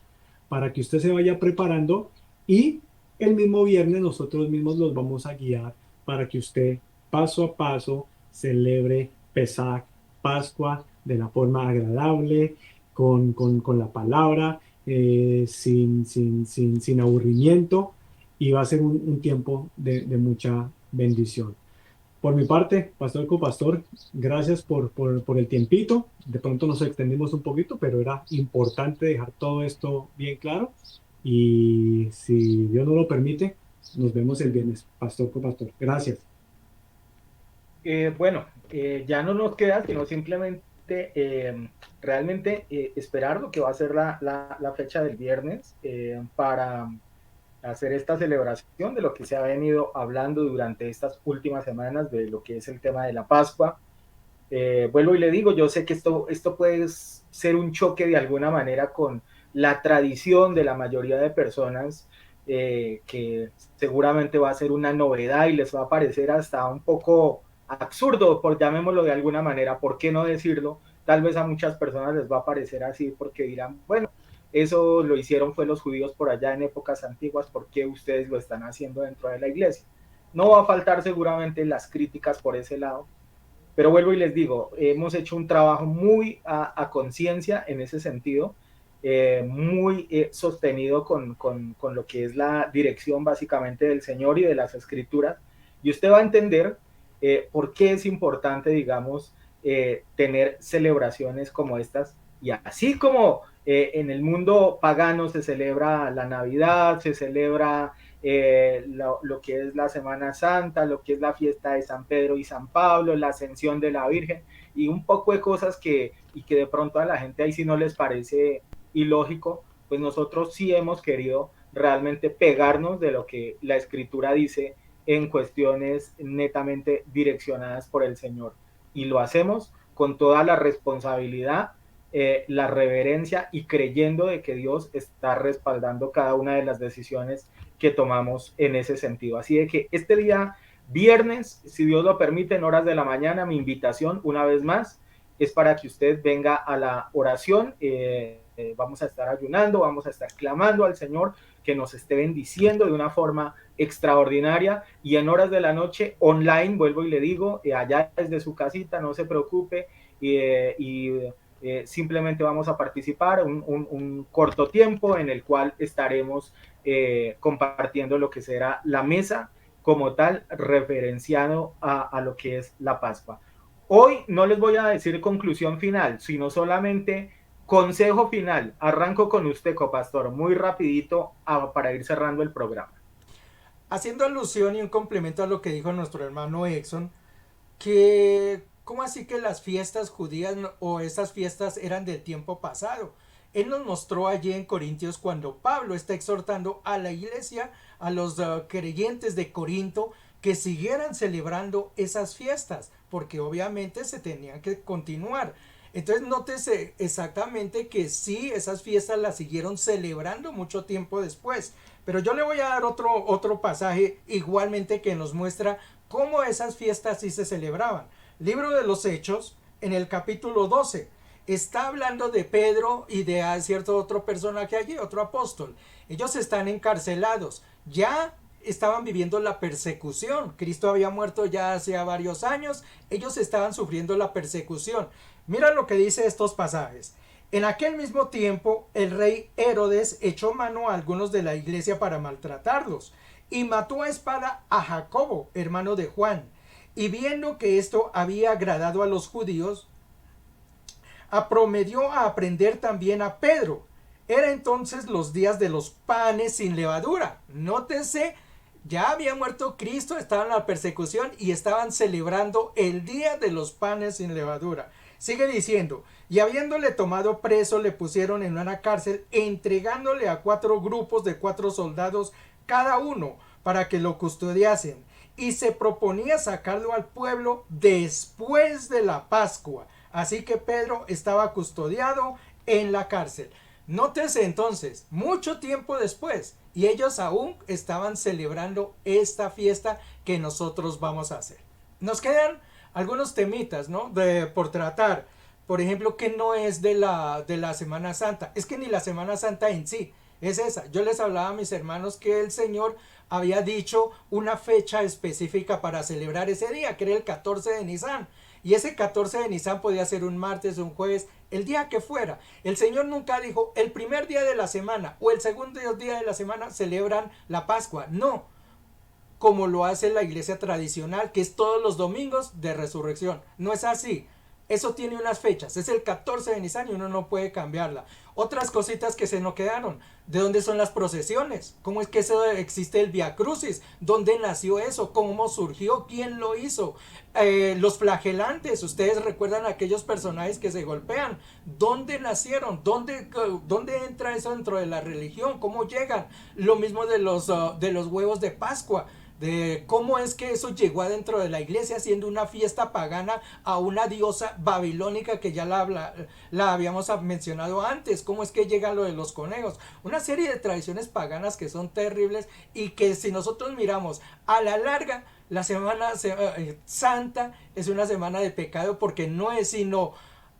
Speaker 3: para que usted se vaya preparando y el mismo viernes nosotros mismos los vamos a guiar para que usted paso a paso celebre Pesaj, Pascua, de la forma agradable, con la palabra, sin aburrimiento, y va a ser un tiempo de mucha bendición. Por mi parte, Pastor Copastor, gracias por el tiempito. De pronto nos extendimos un poquito, pero era importante dejar todo esto bien claro. Y si Dios no lo permite, nos vemos el viernes, Pastor Copastor. Gracias.
Speaker 1: Bueno, ya no nos queda sino simplemente realmente esperar lo que va a ser la fecha del viernes para hacer esta celebración de lo que se ha venido hablando durante estas últimas semanas de lo que es el tema de la Pascua. Vuelvo y le digo, yo sé que esto puede ser un choque de alguna manera con la tradición de la mayoría de personas, que seguramente va a ser una novedad y les va a parecer hasta un poco absurdo, por llamémoslo de alguna manera, ¿por qué no decirlo? Tal vez a muchas personas les va a parecer así porque dirán, bueno, eso lo hicieron fue los judíos por allá en épocas antiguas, ¿por qué ustedes lo están haciendo dentro de la iglesia? No va a faltar seguramente las críticas por ese lado, pero vuelvo y les digo, hemos hecho un trabajo muy a conciencia en ese sentido, muy sostenido con lo que es la dirección básicamente del Señor y de las Escrituras, y usted va a entender por qué es importante, digamos, tener celebraciones como estas, y así como En el mundo pagano se celebra la Navidad, se celebra lo que es la Semana Santa, lo que es la fiesta de San Pedro y San Pablo, la ascensión de la Virgen y un poco de cosas que de pronto a la gente ahí sí no les parece ilógico, pues nosotros sí hemos querido realmente pegarnos de lo que la Escritura dice en cuestiones netamente direccionadas por el Señor. Y lo hacemos con toda la responsabilidad, la reverencia y creyendo de que Dios está respaldando cada una de las decisiones que tomamos en ese sentido. Así de que este día viernes, si Dios lo permite, en horas de la mañana, mi invitación una vez más es para que usted venga a la oración. Vamos a estar ayunando, vamos a estar clamando al Señor que nos esté bendiciendo de una forma extraordinaria, y en horas de la noche online, vuelvo y le digo, allá desde su casita, no se preocupe, simplemente vamos a participar un corto tiempo en el cual estaremos compartiendo lo que será la mesa como tal, referenciado a lo que es la Pascua. Hoy no les voy a decir conclusión final, sino solamente consejo final. Arranco con usted, copastor, muy rapidito para ir cerrando el programa.
Speaker 2: Haciendo alusión y un complemento a lo que dijo nuestro hermano Exxon, que ¿cómo así que las fiestas judías o esas fiestas eran del tiempo pasado? Él nos mostró allí en Corintios cuando Pablo está exhortando a la iglesia, a los creyentes de Corinto, que siguieran celebrando esas fiestas, porque obviamente se tenían que continuar. Entonces nótese exactamente que sí, esas fiestas las siguieron celebrando mucho tiempo después. Pero yo le voy a dar otro pasaje igualmente que nos muestra cómo esas fiestas sí se celebraban. Libro de los Hechos, en el capítulo 12, está hablando de Pedro y de cierto otro personaje allí, otro apóstol. Ellos están encarcelados, ya estaban viviendo la persecución. Cristo había muerto ya hace varios años, ellos estaban sufriendo la persecución. Mira lo que dice estos pasajes. En aquel mismo tiempo, el rey Herodes echó mano a algunos de la iglesia para maltratarlos y mató a espada a Jacobo, hermano de Juan. Y viendo que esto había agradado a los judíos, aprometió a prender también a Pedro. Era entonces los días de los panes sin levadura. Nótese, ya había muerto Cristo, estaban en la persecución y estaban celebrando el día de los panes sin levadura. Sigue diciendo, y habiéndole tomado preso, le pusieron en una cárcel, entregándole a 4 grupos de 4 soldados cada uno, para que lo custodiasen. Y se proponía sacarlo al pueblo después de la Pascua. Así que Pedro estaba custodiado en la cárcel. Nótese entonces, mucho tiempo después, y ellos aún estaban celebrando esta fiesta que nosotros vamos a hacer. Nos quedan algunos temitas, ¿no? Por tratar. Por ejemplo, que no es de la Semana Santa. Es que ni la Semana Santa en sí es esa. Yo les hablaba a mis hermanos que el Señor había dicho una fecha específica para celebrar ese día, que era el 14 de Nisan. Y ese 14 de Nisan podía ser un martes, un jueves, el día que fuera. El Señor nunca dijo el primer día de la semana o el segundo día de la semana celebran la Pascua. No, como lo hace la iglesia tradicional, que es todos los domingos de resurrección. No es así. Eso tiene unas fechas. Es el 14 de Nisan y uno no puede cambiarla. Otras cositas que se nos quedaron. ¿De dónde son las procesiones? ¿Cómo es que eso existe el Vía Crucis? ¿Dónde nació eso? ¿Cómo surgió? ¿Quién lo hizo? Los flagelantes. ¿Ustedes recuerdan a aquellos personajes que se golpean? ¿Dónde nacieron? ¿Dónde entra eso dentro de la religión? ¿Cómo llegan? Lo mismo de los huevos de Pascua. De cómo es que eso llegó adentro de la iglesia siendo una fiesta pagana a una diosa babilónica que ya la habíamos mencionado antes. Cómo es que llega lo de los conejos, una serie de tradiciones paganas que son terribles y que si nosotros miramos a la larga, la Semana Santa es una semana de pecado porque no es sino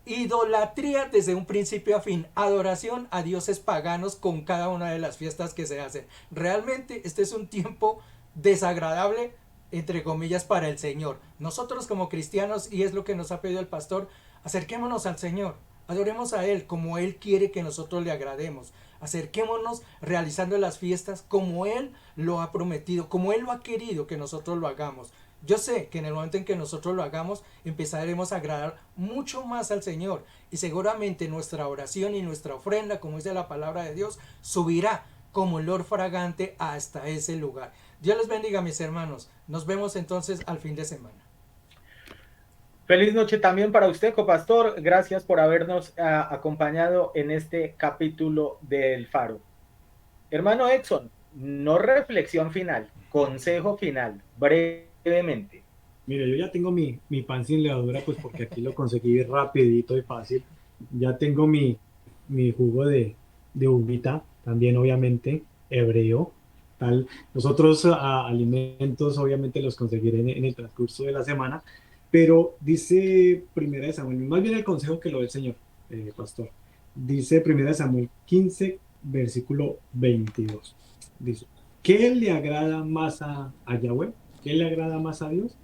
Speaker 2: idolatría desde un principio a fin, adoración a dioses paganos con cada una de las fiestas que se hacen. Realmente este es un tiempo desagradable, entre comillas, para el Señor. Nosotros como cristianos, y es lo que nos ha pedido el pastor, acerquémonos al Señor, adoremos a Él como Él quiere que nosotros le agrademos, acerquémonos realizando las fiestas como Él lo ha prometido, como Él lo ha querido que nosotros lo hagamos. Yo sé que en el momento en que nosotros lo hagamos, empezaremos a agradar mucho más al Señor. Y seguramente nuestra oración y nuestra ofrenda, como dice la palabra de Dios, subirá como olor fragante hasta ese lugar. Dios les bendiga, mis hermanos. Nos vemos entonces al fin de semana.
Speaker 1: Feliz noche también para usted, copastor. Gracias por habernos acompañado en este capítulo del Faro. Hermano Exxon, no reflexión final, consejo final, brevemente.
Speaker 3: Mire, yo ya tengo mi pan sin levadura, pues porque aquí lo conseguí rapidito y fácil. Ya tengo mi jugo de uvita, también obviamente hebreo, tal. Los otros alimentos obviamente los conseguiré en el transcurso de la semana, pero dice Primera de Samuel, más bien el consejo que lo del Señor, pastor. Dice Primera de Samuel 15, versículo 22. Dice, ¿qué le agrada más a Yahweh? ¿Qué le agrada más a Dios?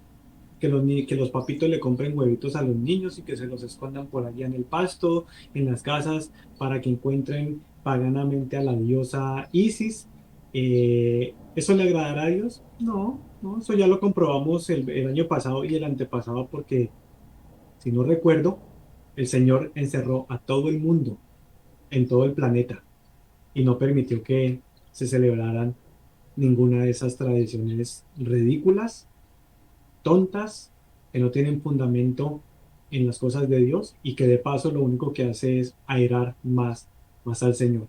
Speaker 3: Que los papitos le compren huevitos a los niños y que se los escondan por allá en el pasto, en las casas, para que encuentren paganamente a la diosa Isis. ¿Eso le agradará a Dios? No, no, eso ya lo comprobamos el año pasado y el antepasado, porque, si no recuerdo, el Señor encerró a todo el mundo, en todo el planeta, y no permitió que se celebraran ninguna de esas tradiciones ridículas, tontas, que no tienen fundamento en las cosas de Dios y que de paso lo único que hace es airar más al Señor.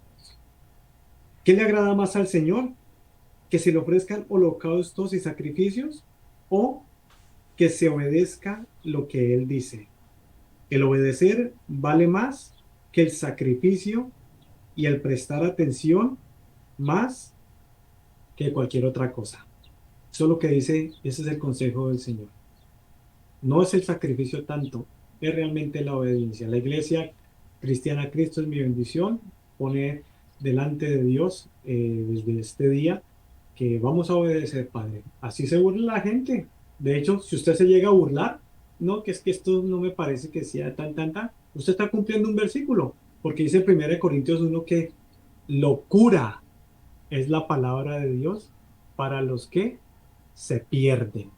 Speaker 3: ¿Qué le agrada más al Señor? ¿Que se le ofrezcan holocaustos y sacrificios o que se obedezca lo que Él dice? El obedecer vale más que el sacrificio y el prestar atención más que cualquier otra cosa. Eso es lo que dice, ese es el consejo del Señor. No es el sacrificio tanto, es realmente la obediencia. La iglesia cristiana Cristo es mi bendición, pone delante de Dios desde este día que vamos a obedecer, Padre. Así se burla la gente. De hecho, si usted se llega a burlar, no, que es que esto no me parece que sea tan, usted está cumpliendo un versículo, porque dice en 1 Corintios 1 que locura es la palabra de Dios para los que se pierden.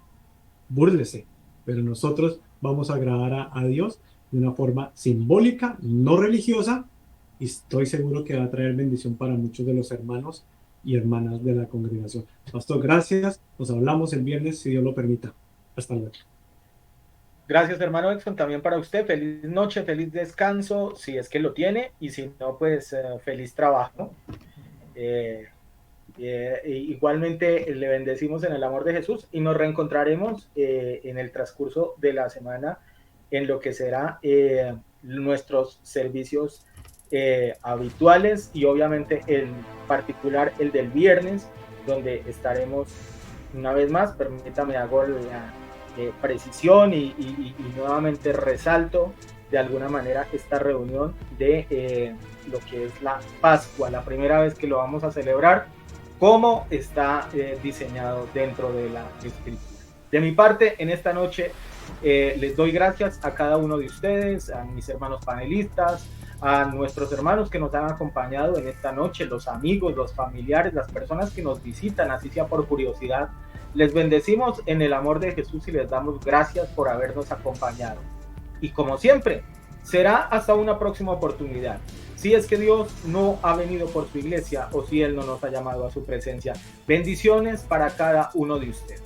Speaker 3: Búrlese, pero nosotros vamos a agradar a Dios de una forma simbólica, no religiosa, y estoy seguro que va a traer bendición para muchos de los hermanos y hermanas de la congregación. Pastor, gracias. Nos hablamos el viernes, si Dios lo permita. Hasta luego.
Speaker 1: Gracias, hermano Exxon, también para usted. Feliz noche, feliz descanso, si es que lo tiene, y si no, pues feliz trabajo. Igualmente le bendecimos en el amor de Jesús y nos reencontraremos en el transcurso de la semana en lo que será nuestros servicios habituales y obviamente en particular el del viernes, donde estaremos una vez más. Permítame hago la precisión y nuevamente resalto de alguna manera esta reunión de lo que es la Pascua, la primera vez que lo vamos a celebrar, cómo está diseñado dentro de la Escritura. De mi parte, en esta noche les doy gracias a cada uno de ustedes, a mis hermanos panelistas, a nuestros hermanos que nos han acompañado en esta noche, los amigos, los familiares, las personas que nos visitan, así sea por curiosidad. Les bendecimos en el amor de Jesús y les damos gracias por habernos acompañado. Y como siempre, será hasta una próxima oportunidad. Si es que Dios no ha venido por su iglesia o si Él no nos ha llamado a su presencia. Bendiciones para cada uno de ustedes.